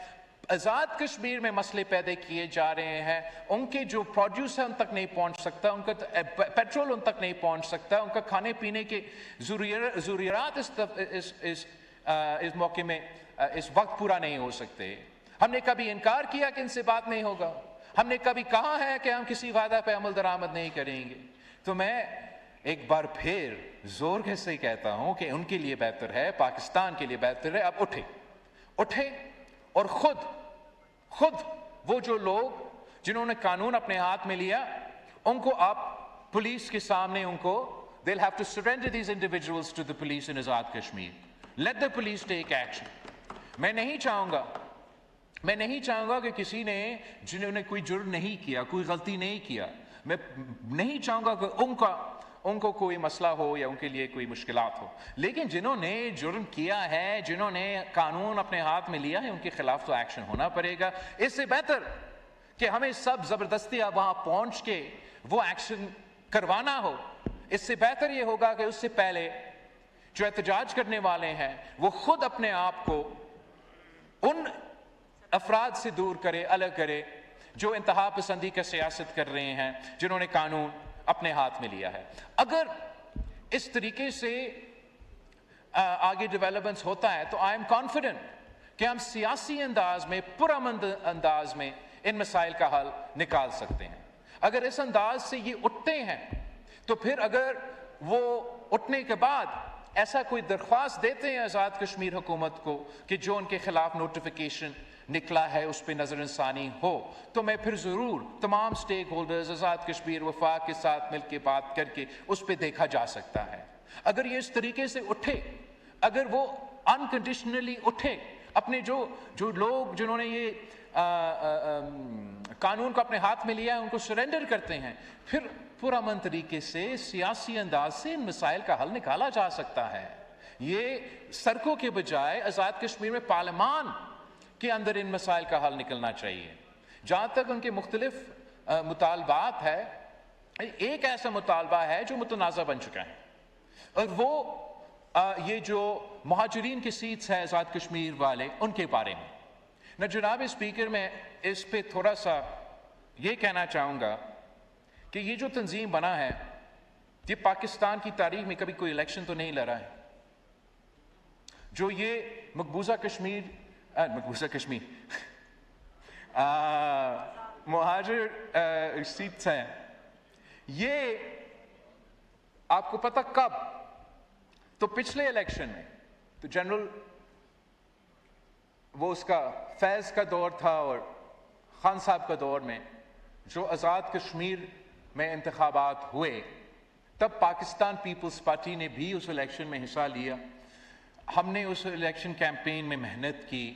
آزاد کشمیر میں مسئلے پیدا کیے جا رہے ہیں, ان کے جو پروڈیوس ہے ان تک نہیں پہنچ سکتا, ان کا پیٹرول ان تک نہیں پہنچ سکتا, ان کا کھانے پینے کے ضروریات اس موقع میں اس وقت پورا نہیں ہو سکتے. ہم نے کبھی انکار کیا کہ ان سے بات نہیں ہوگا, ہم نے کبھی کہا ہے کہ ہم کسی وعدہ پہ عمل درآمد نہیں کریں گے. تو میں ایک بار پھر زور سے کہتا ہوں کہ ان کے لیے بہتر ہے, پاکستان کے لیے بہتر ہے, اب اٹھے اور خود وہ جو لوگ جنہوں نے قانون اپنے ہاتھ میں لیا, ان کو آپ پولیس کے سامنے, ان کو they'll have to surrender these individuals to the police in Azad Kashmir. Let the police take action. میں نہیں چاہوں گا کہ کسی نے, جنہوں نے کوئی جرم نہیں کیا, کوئی غلطی نہیں کیا, میں نہیں چاہوں گا کہ ان کو کوئی مسئلہ ہو یا ان کے لیے کوئی مشکلات ہو, لیکن جنہوں نے جرم کیا ہے, جنہوں نے قانون اپنے ہاتھ میں لیا ہے, ان کے خلاف تو ایکشن ہونا پڑے گا. اس سے بہتر کہ ہمیں سب زبردستی وہاں پہنچ کے وہ ایکشن کروانا ہو, اس سے بہتر یہ ہوگا کہ اس سے پہلے جو احتجاج کرنے والے ہیں وہ خود اپنے آپ کو ان افراد سے دور کرے, الگ کرے, جو انتہا پسندی کا سیاست کر رہے ہیں, جنہوں نے قانون اپنے ہاتھ میں لیا ہے. اگر اس طریقے سے آگے ڈیولپمنٹس ہوتا ہے تو آئی ایم کانفیڈنٹ کہ ہم سیاسی انداز میں, پرامن انداز میں ان مسائل کا حل نکال سکتے ہیں. اگر اس انداز سے یہ اٹھتے ہیں تو پھر اگر وہ اٹھنے کے بعد ایسا کوئی درخواست دیتے ہیں آزاد کشمیر حکومت کو کہ جو ان کے خلاف نوٹیفیکیشن نکلا ہے اس پہ نظر ثانی ہو, تو میں پھر ضرور تمام سٹیک ہولڈرز, آزاد کشمیر وفاق کے ساتھ مل کے بات کر کے اس پہ دیکھا جا سکتا ہے. اگر یہ اس طریقے سے اٹھے, اگر وہ انکنڈیشنلی اٹھے, اپنے جو لوگ جنہوں نے یہ قانون کو اپنے ہاتھ میں لیا ہے ان کو سرنڈر کرتے ہیں, پھر پرامن طریقے سے سیاسی انداز سے ان مسائل کا حل نکالا جا سکتا ہے. یہ سڑکوں کے بجائے آزاد کشمیر میں پارلیمان کے اندر ان مسائل کا حل نکلنا چاہیے. جہاں تک ان کے مختلف مطالبات ہے, ایک ایسا مطالبہ ہے جو متنازع بن چکا ہے, اور وہ یہ جو مہاجرین کی سیٹس ہیں آزاد کشمیر والے, ان کے بارے میں. نہ جناب اسپیکر, میں اس پہ تھوڑا سا یہ کہنا چاہوں گا کہ یہ جو تنظیم بنا ہے, یہ پاکستان کی تاریخ میں کبھی کوئی الیکشن تو نہیں لڑا ہے, جو یہ مقبوضہ کشمیر مہاجر سیٹس ہیں، یہ آپ کو پتہ کب؟ تو پچھلے الیکشن میں تو جنرل وہ اس کا فیض کا دور تھا اور خان صاحب کا دور میں جو آزاد کشمیر میں انتخابات ہوئے، تب پاکستان پیپلز پارٹی نے بھی اس الیکشن میں حصہ لیا. ہم نے اس الیکشن کیمپین میں محنت کی،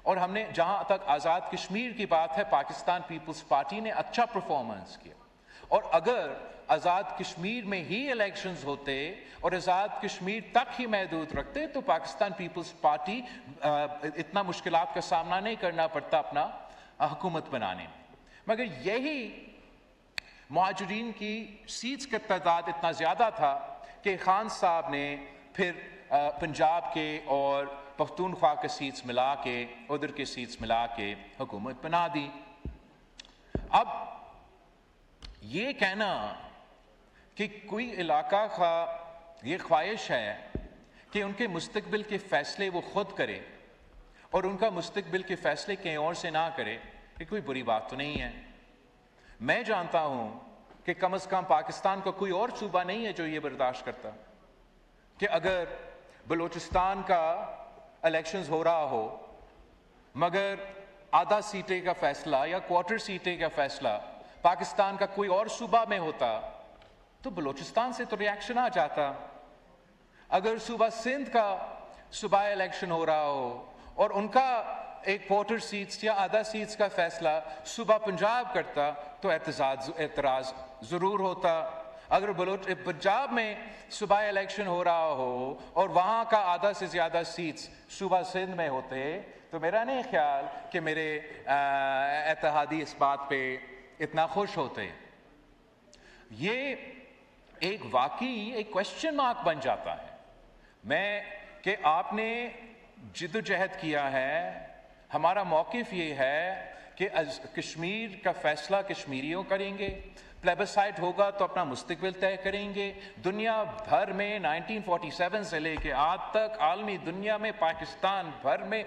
اور ہم نے جہاں تک آزاد کشمیر کی بات ہے، پاکستان پیپلز پارٹی نے اچھا پرفارمنس کیا. اور اگر آزاد کشمیر میں ہی الیکشنز ہوتے اور آزاد کشمیر تک ہی محدود رکھتے تو پاکستان پیپلز پارٹی اتنا مشکلات کا سامنا نہیں کرنا پڑتا اپنا حکومت بنانے میں. مگر یہی مہاجرین کی سیٹس کا تعداد اتنا زیادہ تھا کہ خان صاحب نے پھر پنجاب کے اور پختونخوا کے سیٹس ملا کے، ادھر کے سیٹس ملا کے حکومت بنا دی. اب یہ کہنا کہ کوئی علاقہ کا یہ خواہش ہے کہ ان کے مستقبل کے فیصلے وہ خود کرے اور ان کا مستقبل کے فیصلے کہیں اور سے نہ کرے، یہ کوئی بری بات تو نہیں ہے. میں جانتا ہوں کہ کم از کم پاکستان کا کوئی اور صوبہ نہیں ہے جو یہ برداشت کرتا کہ اگر بلوچستان کا الیکشنز ہو رہا ہو مگر آدھا سیٹیں کا فیصلہ یا کوارٹر سیٹیں کا فیصلہ پاکستان کا کوئی اور صوبہ میں ہوتا تو بلوچستان سے تو ریاکشن آ جاتا. اگر صوبہ سندھ کا صوبائی الیکشن ہو رہا ہو اور ان کا ایک کوارٹر سیٹس یا آدھا سیٹس کا فیصلہ صوبہ پنجاب کرتا تو اعتراض ضرور ہوتا. اگر پنجاب میں صوبائی الیکشن ہو رہا ہو اور وہاں کا آدھا سے زیادہ سیٹس صوبہ سندھ میں ہوتے تو میرا نہیں خیال کہ میرے اتحادی اس بات پہ اتنا خوش ہوتے. یہ ایک واقعی ایک کوشچن مارک بن جاتا ہے میں کہ آپ نے جد و جہد کیا ہے. ہمارا موقف یہ ہے کہ کشمیر کا فیصلہ کشمیریوں کریں گے، پلیبسائٹ ہوگا تو اپنا مستقبل طے کریں گے. دنیا بھر میں 1947 سے لے کے آج تک عالمی دنیا میں پاکستان بھر میں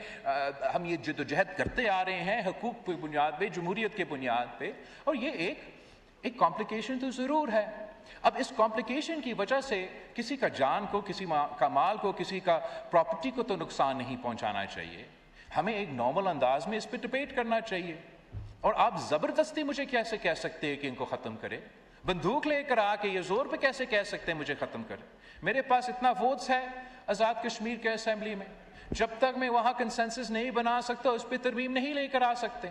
ہم یہ جد و جہد کرتے آ رہے ہیں حقوق کی بنیاد پہ، جمہوریت کے بنیاد پہ، اور یہ ایک کمپلیکیشن تو ضرور ہے. اب اس کمپلیکیشن کی وجہ سے کسی کا جان کو، کسی کا مال کو، کسی کا پراپرٹی کو تو نقصان نہیں پہنچانا چاہیے. ہمیں ایک نارمل انداز میں اس پہ ڈبیٹ کرنا چاہیے. اور آپ زبردستی مجھے کیسے کہہ سکتے ہیں کہ ان کو ختم کرے؟ بندوق لے کر آ کے یہ زور پہ کیسے کہہ سکتے ہیں مجھے ختم کرے؟ میرے پاس اتنا ووٹس ہے آزاد کشمیر کے اسمبلی میں، جب تک میں وہاں کنسنسس نہیں بنا سکتا اس پہ ترمیم نہیں لے کر آ سکتے.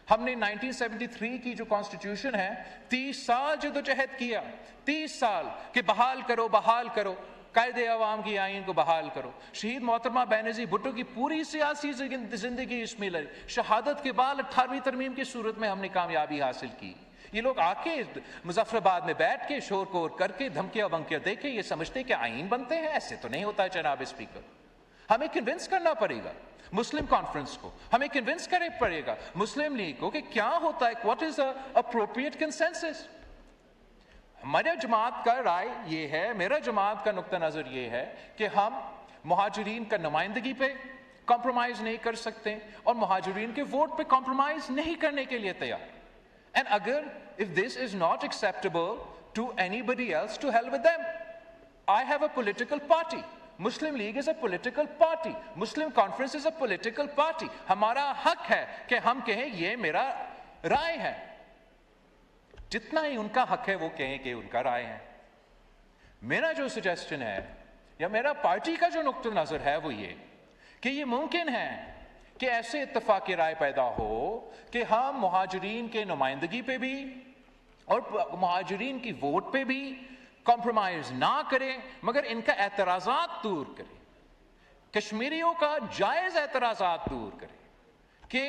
ہم نے 1973 کی جو کانسٹیٹیوشن ہے 30 سال جدوجہد کیا، 30 سال کہ بحال کرو بحال کرو، قائد عوام کی آئین کو بحال کرو. شہید محترمہ بینظیر بھٹو کی پوری سیاسی زندگی اس میں لگی. شہادت کے بعد 18ویں ترمیم کی صورت میں ہم نے کامیابی حاصل کی. یہ لوگ آ کے مظفر آباد میں بیٹھ کے شور کور کر کے دھمکیاں بنکیاں دے کے یہ سمجھتے کہ آئین بنتے ہیں. ایسے تو نہیں ہوتا ہے جناب اسپیکر. ہمیں کنونس کرنا پڑے گا مسلم کانفرنس کو، ہمیں کنونس کرے پڑے گا مسلم لیگ کو کہ کیا ہوتا ہے، واٹ از اپروپریٹ کنسنسس. ہمارے جماعت کا رائے یہ ہے، میرا جماعت کا نقطہ نظر یہ ہے کہ ہم مہاجرین کا نمائندگی پہ کمپرومائز نہیں کر سکتے اور مہاجرین کے ووٹ پہ کمپرومائز نہیں کرنے کے لیے تیار. اینڈ اگر if this is not acceptable to anybody else, to hell with them. I have a political party. Muslim League is a political party. Muslim Conference is a political party. ہمارا حق ہے کہ ہم کہیں یہ میرا رائے ہے. جتنا ہی ان کا حق ہے وہ کہیں کہ ان کا رائے ہے. میرا جو سجیسشن ہے یا میرا پارٹی کا جو نقطہ نظر ہے وہ یہ کہ یہ ممکن ہے کہ ایسے اتفاق رائے پیدا ہو کہ ہم مہاجرین کے نمائندگی پہ بھی اور مہاجرین کی ووٹ پہ بھی کمپرومائز نہ کریں مگر ان کا اعتراضات دور کریں، کشمیریوں کا جائز اعتراضات دور کریں کہ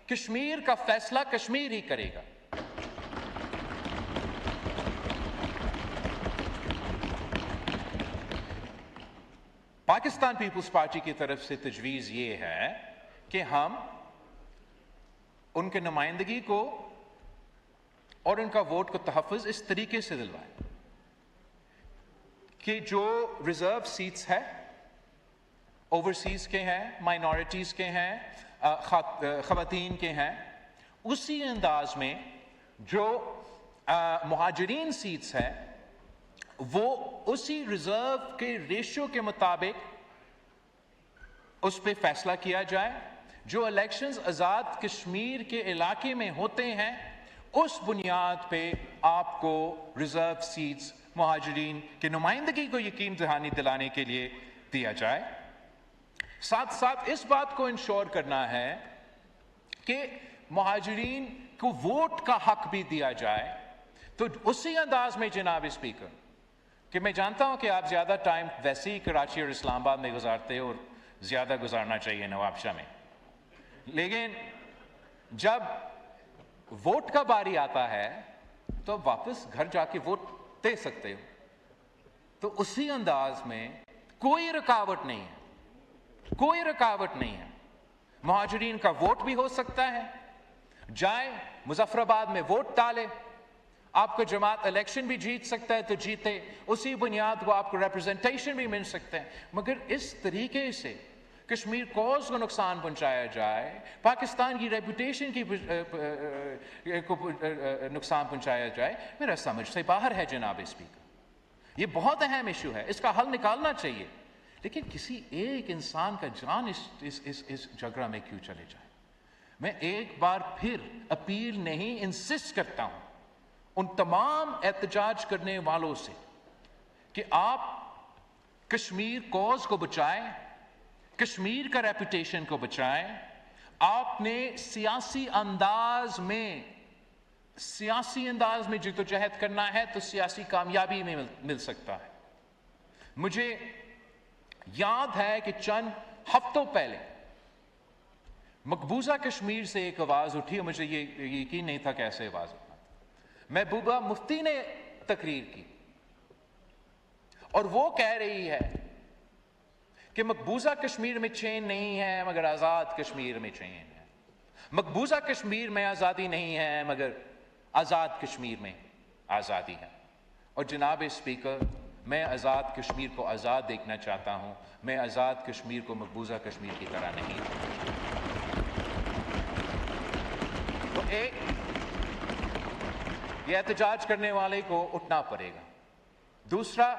کشمیر کا فیصلہ کشمیر ہی کرے گا. پاکستان پیپلز پارٹی کی طرف سے تجویز یہ ہے کہ ہم ان کے نمائندگی کو اور ان کا ووٹ کو تحفظ اس طریقے سے دلوائیں کہ جو ریزرو سیٹس ہے اوورسیز کے ہیں, مائنورٹیز کے ہیں, خواتین کے ہیں, اسی انداز میں جو مہاجرین سیٹس ہیں وہ اسی ریزرو کے ریشو کے مطابق اس پہ فیصلہ کیا جائے. جو الیکشنز آزاد کشمیر کے علاقے میں ہوتے ہیں اس بنیاد پہ آپ کو ریزرو سیٹس مہاجرین کی نمائندگی کو یقین دہانی دلانے کے لیے دیا جائے. ساتھ ساتھ اس بات کو انشور کرنا ہے کہ مہاجرین کو ووٹ کا حق بھی دیا جائے. تو اسی انداز میں جناب اسپیکر, کہ میں جانتا ہوں کہ آپ زیادہ ٹائم ویسے ہی کراچی اور اسلام آباد میں گزارتے ہو اور زیادہ گزارنا چاہیے نواب شاہ میں, لیکن جب ووٹ کا باری آتا ہے تو واپس گھر جا کے ووٹ دے سکتے ہو. تو اسی انداز میں کوئی رکاوٹ نہیں ہے, کوئی رکاوٹ نہیں ہے. مہاجرین کا ووٹ بھی ہو سکتا ہے, جائے مظفر آباد میں ووٹ ڈالے, آپ کو جماعت الیکشن بھی جیت سکتا ہے تو جیتے, اسی بنیاد کو آپ کو ریپرزنٹیشن بھی مل سکتا ہے. مگر اس طریقے سے کشمیر کوز کو نقصان پہنچایا جائے, پاکستان کی ریپوٹیشن کی کو نقصان پہنچایا جائے, میرا سمجھ سے باہر ہے جناب اسپیکر. یہ بہت اہم ایشو ہے, اس کا حل نکالنا چاہیے, لیکن کسی ایک انسان کا جان اس جھگڑا میں کیوں چلے جائے. میں ایک بار پھر اپیل نہیں, انسسٹ کرتا ہوں ان تمام احتجاج کرنے والوں سے کہ آپ کشمیر کوز کو بچائیں, کشمیر کا ریپوٹیشن کو بچائیں. آپ نے سیاسی انداز میں جدوجہد کرنا ہے تو سیاسی کامیابی میں مل سکتا ہے. مجھے یاد ہے کہ چند ہفتوں پہلے مقبوضہ کشمیر سے ایک آواز اٹھی, مجھے یہ یقین نہیں تھا کیسے آواز اٹھا. محبوبہ مفتی نے تقریر کی اور وہ کہہ رہی ہے کہ مقبوضہ کشمیر میں چین نہیں ہے مگر آزاد کشمیر میں چین ہے. مقبوضہ کشمیر میں آزادی نہیں ہے مگر آزاد کشمیر میں آزادی ہے. اور جناب اسپیکر, میں آزاد kashmir کو آزاد دیکھنا چاہتا ہوں, میں آزاد کشمیر کو مقبوضہ کشمیر کی طرح نہیں. تو ایک یہ احتجاج کرنے والے کو اٹھنا پڑے گا. دوسرا,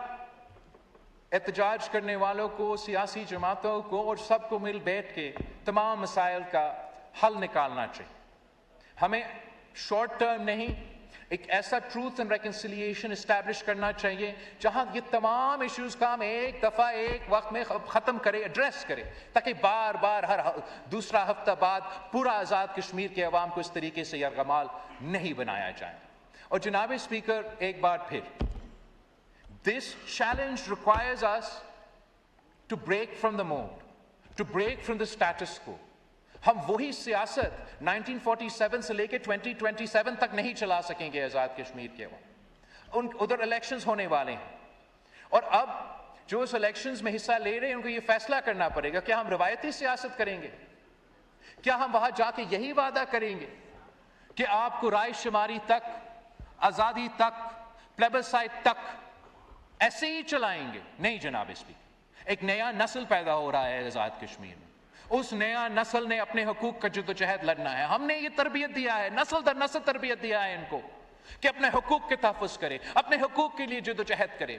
احتجاج کرنے والوں کو, سیاسی جماعتوں کو اور سب کو مل بیٹھ کے تمام مسائل کا حل نکالنا چاہیے. ہمیں شارٹ ٹرم نہیں, ایک ایسا ٹروتھ اینڈ ریکنسیلیشن اسٹیبلش کرنا چاہیے جہاں یہ تمام ایشوز کا ہم ایک دفعہ ایک وقت میں ختم کرے, ایڈریس کرے, تاکہ بار بار ہر دوسرا ہفتہ بعد پورا آزاد کشمیر کے عوام کو اس طریقے سے یرغمال نہیں بنایا جائے. اور جناب اسپیکر, ایک بار پھر this challenge requires us to break from the mold, to break from the status quo. ہم وہی سیاست 1947 سے لے کے 2027 تک نہیں چلا سکیں گے آزاد کشمیر کے وہاں. ادھر الیکشنز ہونے والے ہیں اور اب جو اس الیکشنز میں حصہ لے رہے ہیں ان کو یہ فیصلہ کرنا پڑے گا, کیا ہم روایتی سیاست کریں گے, کیا ہم وہاں جا کے یہی وعدہ کریں گے کہ آپ کو رائے شماری تک, آزادی تک, پلیبسائٹ تک ایسے ہی چلائیں گے؟ نہیں جناب اسپیکر, ایک نیا نسل پیدا ہو رہا ہے آزاد کشمیر میں. اس نیا نسل نے اپنے حقوق کا جدوجہد لڑنا ہے. ہم نے یہ تربیت دیا ہے, نسل در نسل تربیت دیا ہے ان کو کہ اپنے حقوق کے تحفظ کرے, اپنے حقوق کے لیے جدوجہد کرے.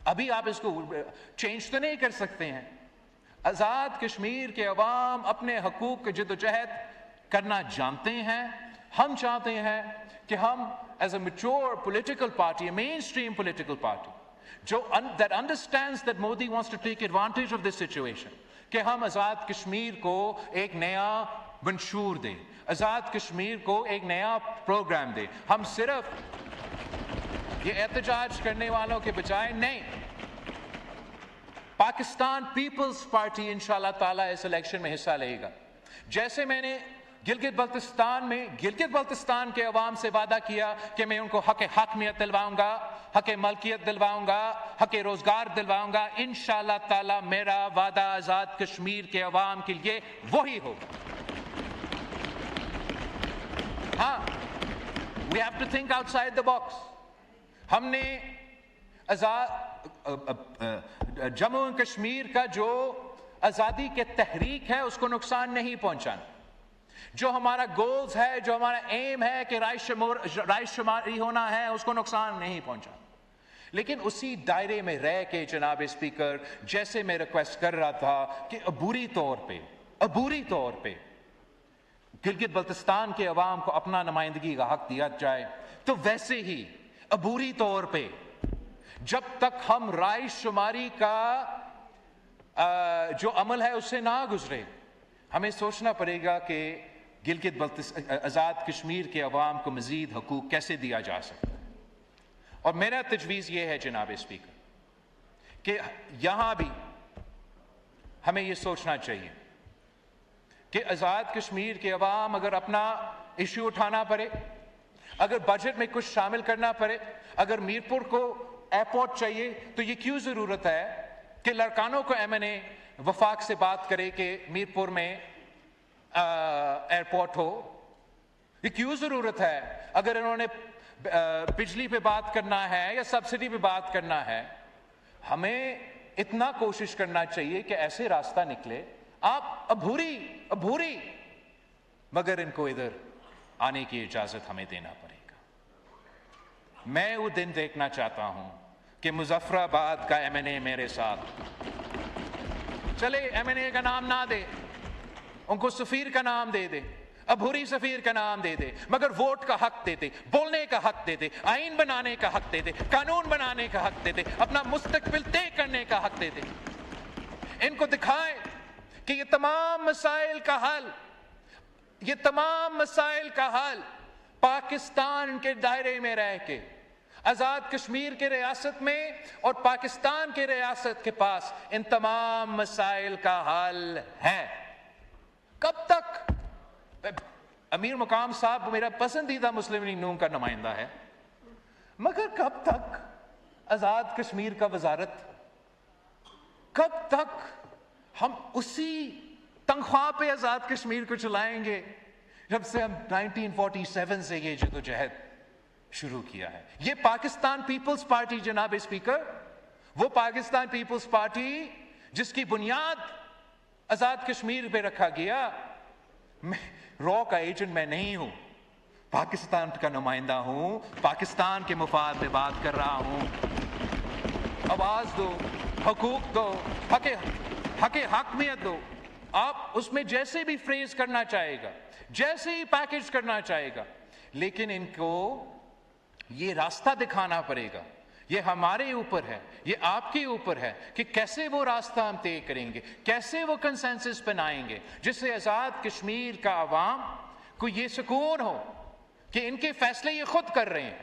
ابھی آپ اس کو چینج تو نہیں کر سکتے ہیں. آزاد کشمیر کے عوام اپنے حقوق کا جدوجہد کرنا جانتے ہیں. ہم چاہتے ہیں کہ ہم as a mature political party, a mainstream political party, that understands that Modi wants to take advantage of this situation, کہ ہم آزاد کشمیر کو ایک نیا منشور دیں, آزاد کشمیر کو ایک نیا پروگرام دیں. ہم صرف یہ احتجاج کرنے والوں کے بجائے نہیں, پاکستان پیپلز پارٹی انشاءاللہ تعالیٰ اس الیکشن میں حصہ لے گا. جیسے میں نے گلگت بلتستان کے عوام سے وعدہ کیا کہ میں ان کو حق حاکمیت دلواؤں گا, حق ملکیت دلواؤں گا, حق روزگار دلواؤں گا, انشاءاللہ تعالی میرا وعدہ آزاد کشمیر کے عوام کے لیے وہی ہوگا. ہاں, we have to think outside the box. ہم نے جموں و کشمیر کا جو آزادی کے تحریک ہے اس کو نقصان نہیں پہنچانا، جو ہمارا گولز ہے، جو ہمارا ایم ہے کہ رائے شماری ہونا ہے، اس کو نقصان نہیں پہنچانا۔ لیکن اسی دائرے میں رہ کے جناب اسپیکر، جیسے میں ریکویسٹ کر رہا تھا کہ عبوری طور پہ گلگت بلتستان کے عوام کو اپنا نمائندگی کا حق دیا جائے، تو ویسے ہی عبوری طور پہ جب تک ہم رائے شماری کا جو عمل ہے اس سے نہ گزرے، ہمیں سوچنا پڑے گا کہ گلگت بلتستان آزاد کشمیر کے عوام کو مزید حقوق کیسے دیا جا سکتا ہے۔ اور میرا تجویز یہ ہے جناب اسپیکر کہ یہاں بھی ہمیں یہ سوچنا چاہیے کہ آزاد کشمیر کے عوام اگر اپنا ایشو اٹھانا پڑے، اگر بجٹ میں کچھ شامل کرنا پڑے، اگر میرپور کو ایئرپورٹ چاہیے، تو یہ کیوں ضرورت ہے کہ لڑکانوں کو ایم این اے وفاق سے بات کرے کہ میرپور میں ایئرپورٹ ہو؟ یہ کیوں ضرورت ہے؟ اگر انہوں نے بجلی پہ بات کرنا ہے یا سبسڈی پہ بات کرنا ہے، ہمیں اتنا کوشش کرنا چاہیے کہ ایسے راستہ نکلے۔ آپ عبوری مگر ان کو ادھر آنے کی اجازت ہمیں دینا پڑے گا۔ میں وہ دن دیکھنا چاہتا ہوں کہ مظفر آباد کا ایم این اے میرے ساتھ چلے، ایم این اے کا نام نہ دے، ان کو سفیر کا نام دے دے، عبوری سفیر کا نام دے دے، مگر ووٹ کا حق دے دے، بولنے کا حق دے دے، آئین بنانے کا حق دے دے، قانون بنانے کا حق دے دے، اپنا مستقبل طے کرنے کا حق دے دے۔ ان کو دکھائے کہ یہ تمام مسائل کا حل پاکستان کے دائرے میں رہ کے، آزاد کشمیر کے ریاست میں اور پاکستان کے ریاست کے پاس ان تمام مسائل کا حل ہے۔ کب تک؟ امیر مقام صاحب میرا پسندیدہ مسلم لیگ نون کا نمائندہ ہے، مگر کب تک آزاد کشمیر کا وزارت؟ کب تک ہم اسی تنخواہ پہ آزاد کشمیر کو چلائیں گے جب سے ہم 1947 سے یہ جدوجہد شروع کیا ہے؟ یہ پاکستان پیپلز پارٹی جناب اسپیکر، وہ پاکستان پیپلز پارٹی جس کی بنیاد آزاد کشمیر پہ رکھا گیا۔ رو کا ایجنٹ میں نہیں ہوں، پاکستان کا نمائندہ ہوں، پاکستان کے مفاد میں بات کر رہا ہوں۔ آواز دو، حقوق دو، حقیقت دو۔ آپ اس میں جیسے بھی فریز کرنا چاہے گا، جیسے ہی پیکج کرنا چاہے گا، لیکن ان کو یہ راستہ دکھانا پڑے گا۔ یہ ہمارے اوپر ہے، یہ آپ کے اوپر ہے کہ کیسے وہ راستہ ہم طے کریں گے، کیسے وہ کنسنسس بنائیں گے جس سے آزاد کشمیر کا عوام کو یہ سکون ہو کہ ان کے فیصلے یہ خود کر رہے ہیں،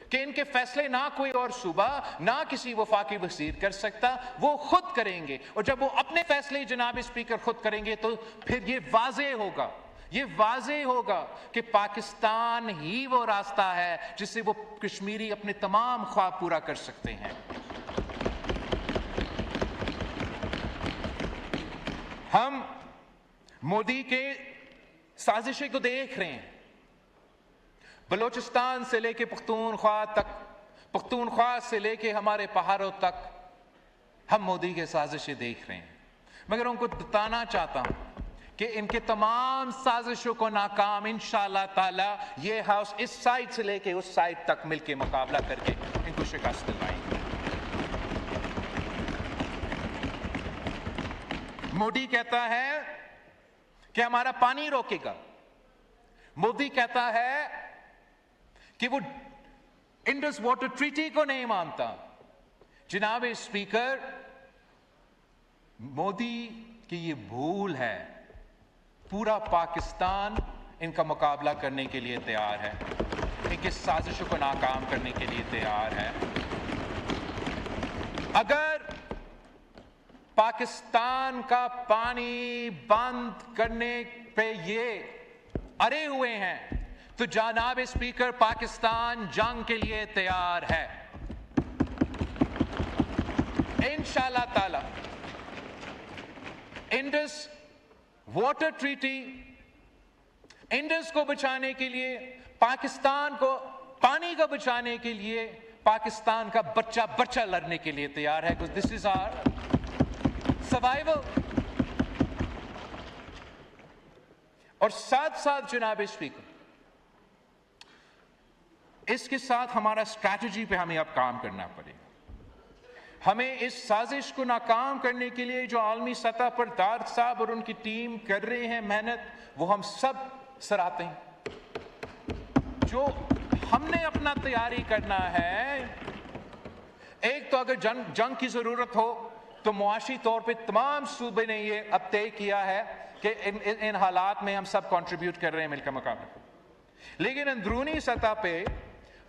کہ ان کے فیصلے نہ کوئی اور صوبہ نہ کسی وفاقی وزیر کر سکتا، وہ خود کریں گے۔ اور جب وہ اپنے فیصلے جناب اسپیکر خود کریں گے تو پھر یہ واضح ہوگا کہ پاکستان ہی وہ راستہ ہے جس سے وہ کشمیری اپنے تمام خواب پورا کر سکتے ہیں۔ ہم مودی کے سازشیں کو دیکھ رہے ہیں، بلوچستان سے لے کے پختونخوا تک، پختونخوا سے لے کے ہمارے پہاڑوں تک ہم مودی کے سازشیں دیکھ رہے ہیں، مگر ان کو بتانا چاہتا ہوں کہ ان کے تمام سازشوں کو ناکام انشاءاللہ تعالی یہ ہاؤس اس سائڈ سے لے کے اس سائڈ تک مل کے مقابلہ کر کے ان کو شکست دلائیں گے۔ مودی کہتا ہے کہ ہمارا پانی روکے گا، مودی کہتا ہے کہ وہ انڈس واٹر ٹریٹی کو نہیں مانتا۔ جناب اسپیکر، مودی کی یہ بھول ہے، پورا پاکستان ان کا مقابلہ کرنے کے لیے تیار ہے، ان کی سازشوں کو ناکام کرنے کے لیے تیار ہے۔ اگر پاکستان کا پانی بند کرنے پہ یہ اڑے ہوئے ہیں تو جناب اسپیکر پاکستان جنگ کے لیے تیار ہے۔ انشاءاللہ تعالی انڈس واٹر ٹریٹی، انڈس کو بچانے کے لیے، پاکستان کو پانی کو بچانے کے لیے پاکستان کا بچہ لڑنے کے لیے تیار ہے، because this is our survival. اور ساتھ ساتھ جناب اسپیکر اس کے ساتھ ہمارا اسٹریٹجی پہ ہمیں اب کام کرنا پڑے گا. ہمیں اس سازش کو ناکام کرنے کے لیے جو عالمی سطح پر دارت صاحب اور ان کی ٹیم کر رہے ہیں محنت، وہ ہم سب سراہتے ہیں. جو ہم نے اپنا تیاری کرنا ہے، ایک تو اگر جنگ کی ضرورت ہو تو معاشی طور پہ تمام صوبے نے یہ اب طے کیا ہے کہ ان حالات میں ہم سب کنٹریبیوٹ کر رہے ہیں مل کر مقابلہ. لیکن اندرونی سطح پہ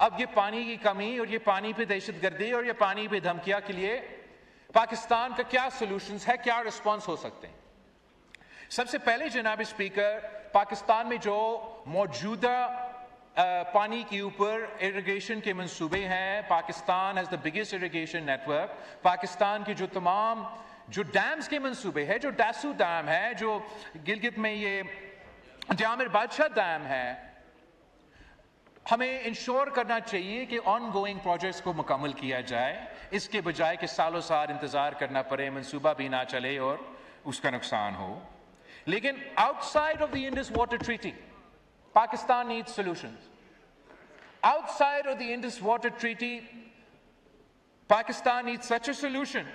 اب یہ پانی کی کمی اور یہ پانی پہ دہشت گردی اور یہ پانی پہ دھمکیاں کے لیے پاکستان کا کیا سولوشنز ہے، کیا رسپانس ہو سکتے ہیں؟ سب سے پہلے جناب اسپیکر، پاکستان میں جو موجودہ پانی کے اوپر ایریگیشن کے منصوبے ہیں، Pakistan has the biggest irrigation network. Pakistan کے جو تمام جو ڈیمز کے منصوبے ہیں، جو ڈاسو ڈیم ہے، جو گلگت میں یہ جامر بادشاہ ڈیم ہے، ہمیں انشور کرنا چاہیے کہ آن گوئنگ پروجیکٹس کو مکمل کیا جائے، اس کے بجائے کہ سالوں سال انتظار کرنا پڑے، منصوبہ بھی نہ چلے اور اس کا نقصان ہو. لیکن out side of the Indus Water treaty Pakistan need solutions. Out side of the Indus Water treaty Pakistan need such a solution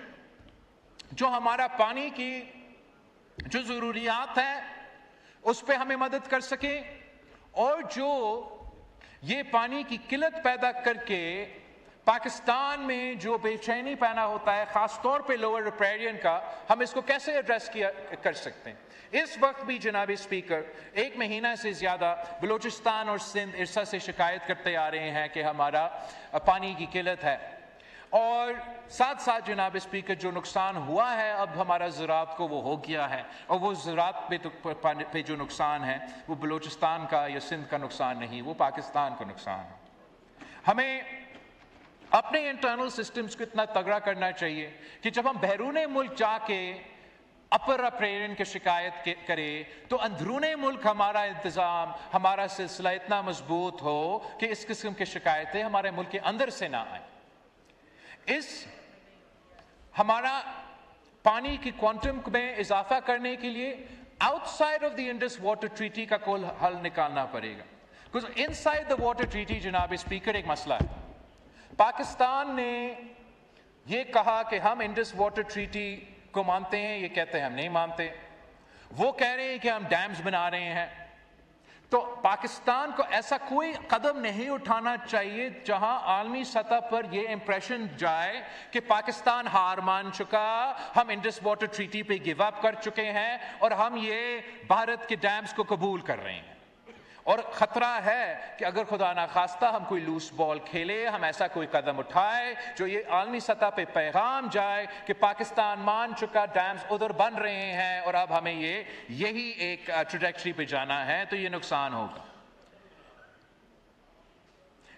جو ہمارا پانی کی جو ضروریات ہیں اس پہ ہمیں مدد کر سکے، اور جو یہ پانی کی قلت پیدا کر کے پاکستان میں جو بے چینی پیدا ہوتا ہے، خاص طور پہ لوور ریپیرین کا، ہم اس کو کیسے ایڈریس کر سکتے ہیں. اس وقت بھی جناب اسپیکر 1 مہینہ سے زیادہ بلوچستان اور سندھ ارسا سے شکایت کرتے آ رہے ہیں کہ ہمارا پانی کی قلت ہے، اور ساتھ ساتھ جناب اسپیکر جو نقصان ہوا ہے اب ہمارا زراعت کو وہ ہو گیا ہے، اور وہ زراعت پہ جو نقصان ہے وہ بلوچستان کا یا سندھ کا نقصان نہیں، وہ پاکستان کا نقصان ہے. ہمیں اپنے انٹرنل سسٹمز کو اتنا تگڑا کرنا چاہیے کہ جب ہم بیرون ملک جا کے اپر ریپیرین کی شکایت کرے تو اندرون ملک ہمارا انتظام، ہمارا سلسلہ اتنا مضبوط ہو کہ اس قسم کی شکایتیں ہمارے ملک کے اندر سے نہ آئیں. ہمارا پانی کی کوانٹم میں اضافہ کرنے کے لیے outside of the Indus Water Treaty کا کوئی حل نکالنا پڑے گا. Because inside the water treaty جناب اسپیکر ایک مسئلہ ہے. پاکستان نے یہ کہا کہ ہم انڈس واٹر ٹریٹی کو مانتے ہیں، یہ کہتے ہیں ہم نہیں مانتے. وہ کہہ رہے ہیں کہ ہم ڈیمز بنا رہے ہیں. تو پاکستان کو ایسا کوئی قدم نہیں اٹھانا چاہیے جہاں عالمی سطح پر یہ امپریشن جائے کہ پاکستان ہار مان چکا، ہم انڈس واٹر ٹریٹی پہ گیو اپ کر چکے ہیں اور ہم یہ بھارت کے ڈیمز کو قبول کر رہے ہیں. اور خطرہ ہے کہ اگر خدا نخواستہ ہم کوئی لوس بال کھیلے، ہم ایسا کوئی قدم اٹھائے جو یہ عالمی سطح پہ پیغام جائے کہ پاکستان مان چکا، ڈیمز ادھر بن رہے ہیں اور اب ہمیں یہی ایک ٹریجیکٹری پہ جانا ہے، تو یہ نقصان ہوگا.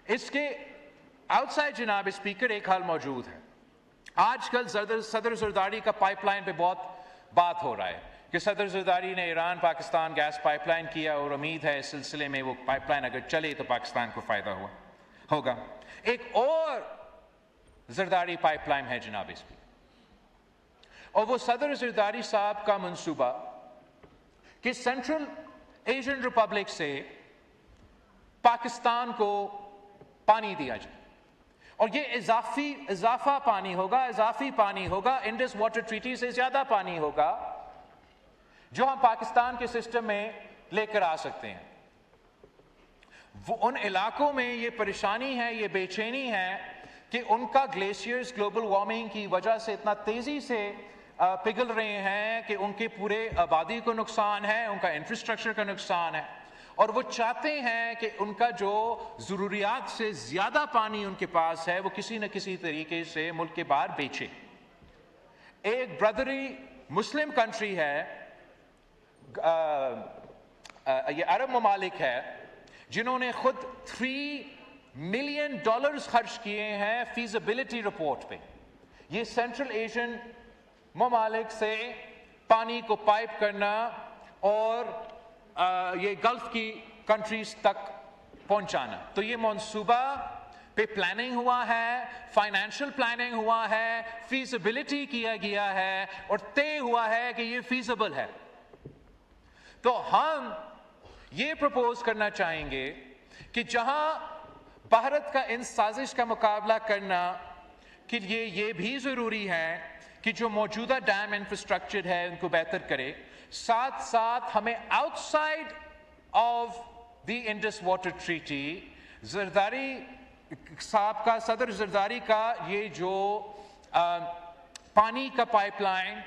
اس کے آؤٹ سائڈ جناب اسپیکر ایک حل موجود ہے. آج کل صدر زرداری کا پائپ لائن پہ بہت بات ہو رہا ہے کہ صدر زرداری نے Iran Pakistan gas pipeline کیا، اور امید ہے اس سلسلے میں وہ پائپ لائن اگر چلے تو پاکستان کو فائدہ ہوگا. ایک اور زرداری پائپ لائن ہے جناب اس پہ، اور وہ صدر زرداری صاحب کا منصوبہ کہ سینٹرل ایشین ریپبلک سے پاکستان کو پانی دیا جائے، اور یہ اضافہ پانی ہوگا، انڈس واٹر ٹریٹی سے زیادہ پانی ہوگا جو ہم پاکستان کے سسٹم میں لے کر آ سکتے ہیں. وہ ان علاقوں میں یہ پریشانی ہے، یہ بے چینی ہے کہ ان کا گلیشیئرز گلوبل وارمنگ کی وجہ سے اتنا تیزی سے پگھل رہے ہیں کہ ان کے پورے آبادی کو نقصان ہے، ان کا انفراسٹرکچر کا نقصان ہے، اور وہ چاہتے ہیں کہ ان کا جو ضروریات سے زیادہ پانی ان کے پاس ہے وہ کسی نہ کسی طریقے سے ملک کے باہر بیچے. ایک برادری مسلم کنٹری ہے، یہ عرب ممالک ہے، جنہوں نے خود $3 ملین خرچ کیے ہیں فیزیبلٹی رپورٹ پہ. یہ سینٹرل ایشین ممالک سے پانی کو پائپ کرنا اور یہ گلف کی کنٹریز تک پہنچانا. تو یہ منصوبہ پہ پلاننگ ہوا ہے، فائنینشل پلاننگ ہوا ہے، فیزیبلٹی کیا گیا ہے، اور طے ہوا ہے کہ یہ فیزیبل ہے. تو ہم یہ پروپوز کرنا چاہیں گے کہ جہاں بھارت کا ان سازش کا مقابلہ کرنا کے لیے یہ بھی ضروری ہے کہ جو موجودہ ڈیم انفراسٹرکچر ہے ان کو بہتر کرے، ساتھ ساتھ ہمیں out side of the Indus Water treaty Zardari صاحب کا، صدر زرداری کا یہ جو پانی کا pipe line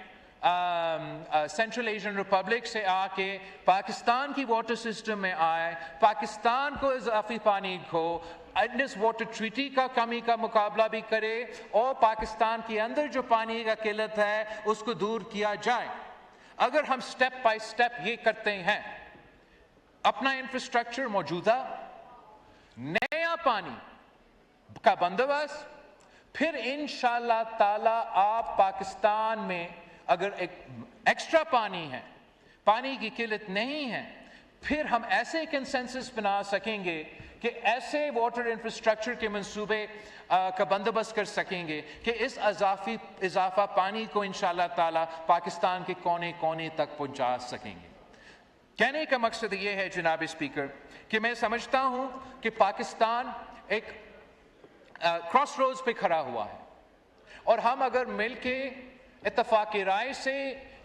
central Asian republic سے آ کے پاکستان کی واٹر سسٹم میں آئے، پاکستان کو اضافی پانی کو انڈس واٹر ٹریٹی کا کمی کا مقابلہ بھی کرے اور پاکستان کے اندر جو پانی کا قلت ہے اس کو دور کیا جائے۔ اگر ہم سٹیپ بائی سٹیپ یہ کرتے ہیں، اپنا انفراسٹرکچر موجودہ، نیا پانی کا بندوبست، پھر انشاءاللہ تعالی آپ پاکستان میں اگر ایک ایکسٹرا پانی ہے، پانی کی قلت نہیں ہے، پھر ہم ایسے کنسنسس بنا سکیں گے کہ ایسے واٹر انفراسٹرکچر کے منصوبے کا بندوبست کر سکیں گے کہ اس اضافہ پانی کو انشاءاللہ تعالی پاکستان کے کونے کونے تک پہنچا سکیں گے۔ کہنے کا مقصد یہ ہے جناب اسپیکر کہ میں سمجھتا ہوں کہ پاکستان ایک کراس روڈز پہ کھڑا ہوا ہے، اور ہم اگر مل کے اتفاق رائے سے،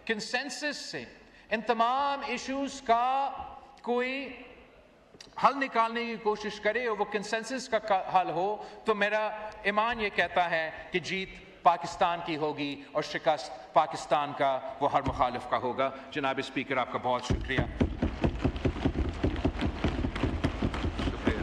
کنسنسس سے ان تمام ایشوز کا کوئی حل نکالنے کی کوشش کرے اور وہ کنسنسس کا حل ہو، تو میرا ایمان یہ کہتا ہے کہ جیت پاکستان کی ہوگی اور شکست پاکستان کا وہ ہر مخالف کا ہوگا۔ جناب اسپیکر، آپ کا بہت شکریہ۔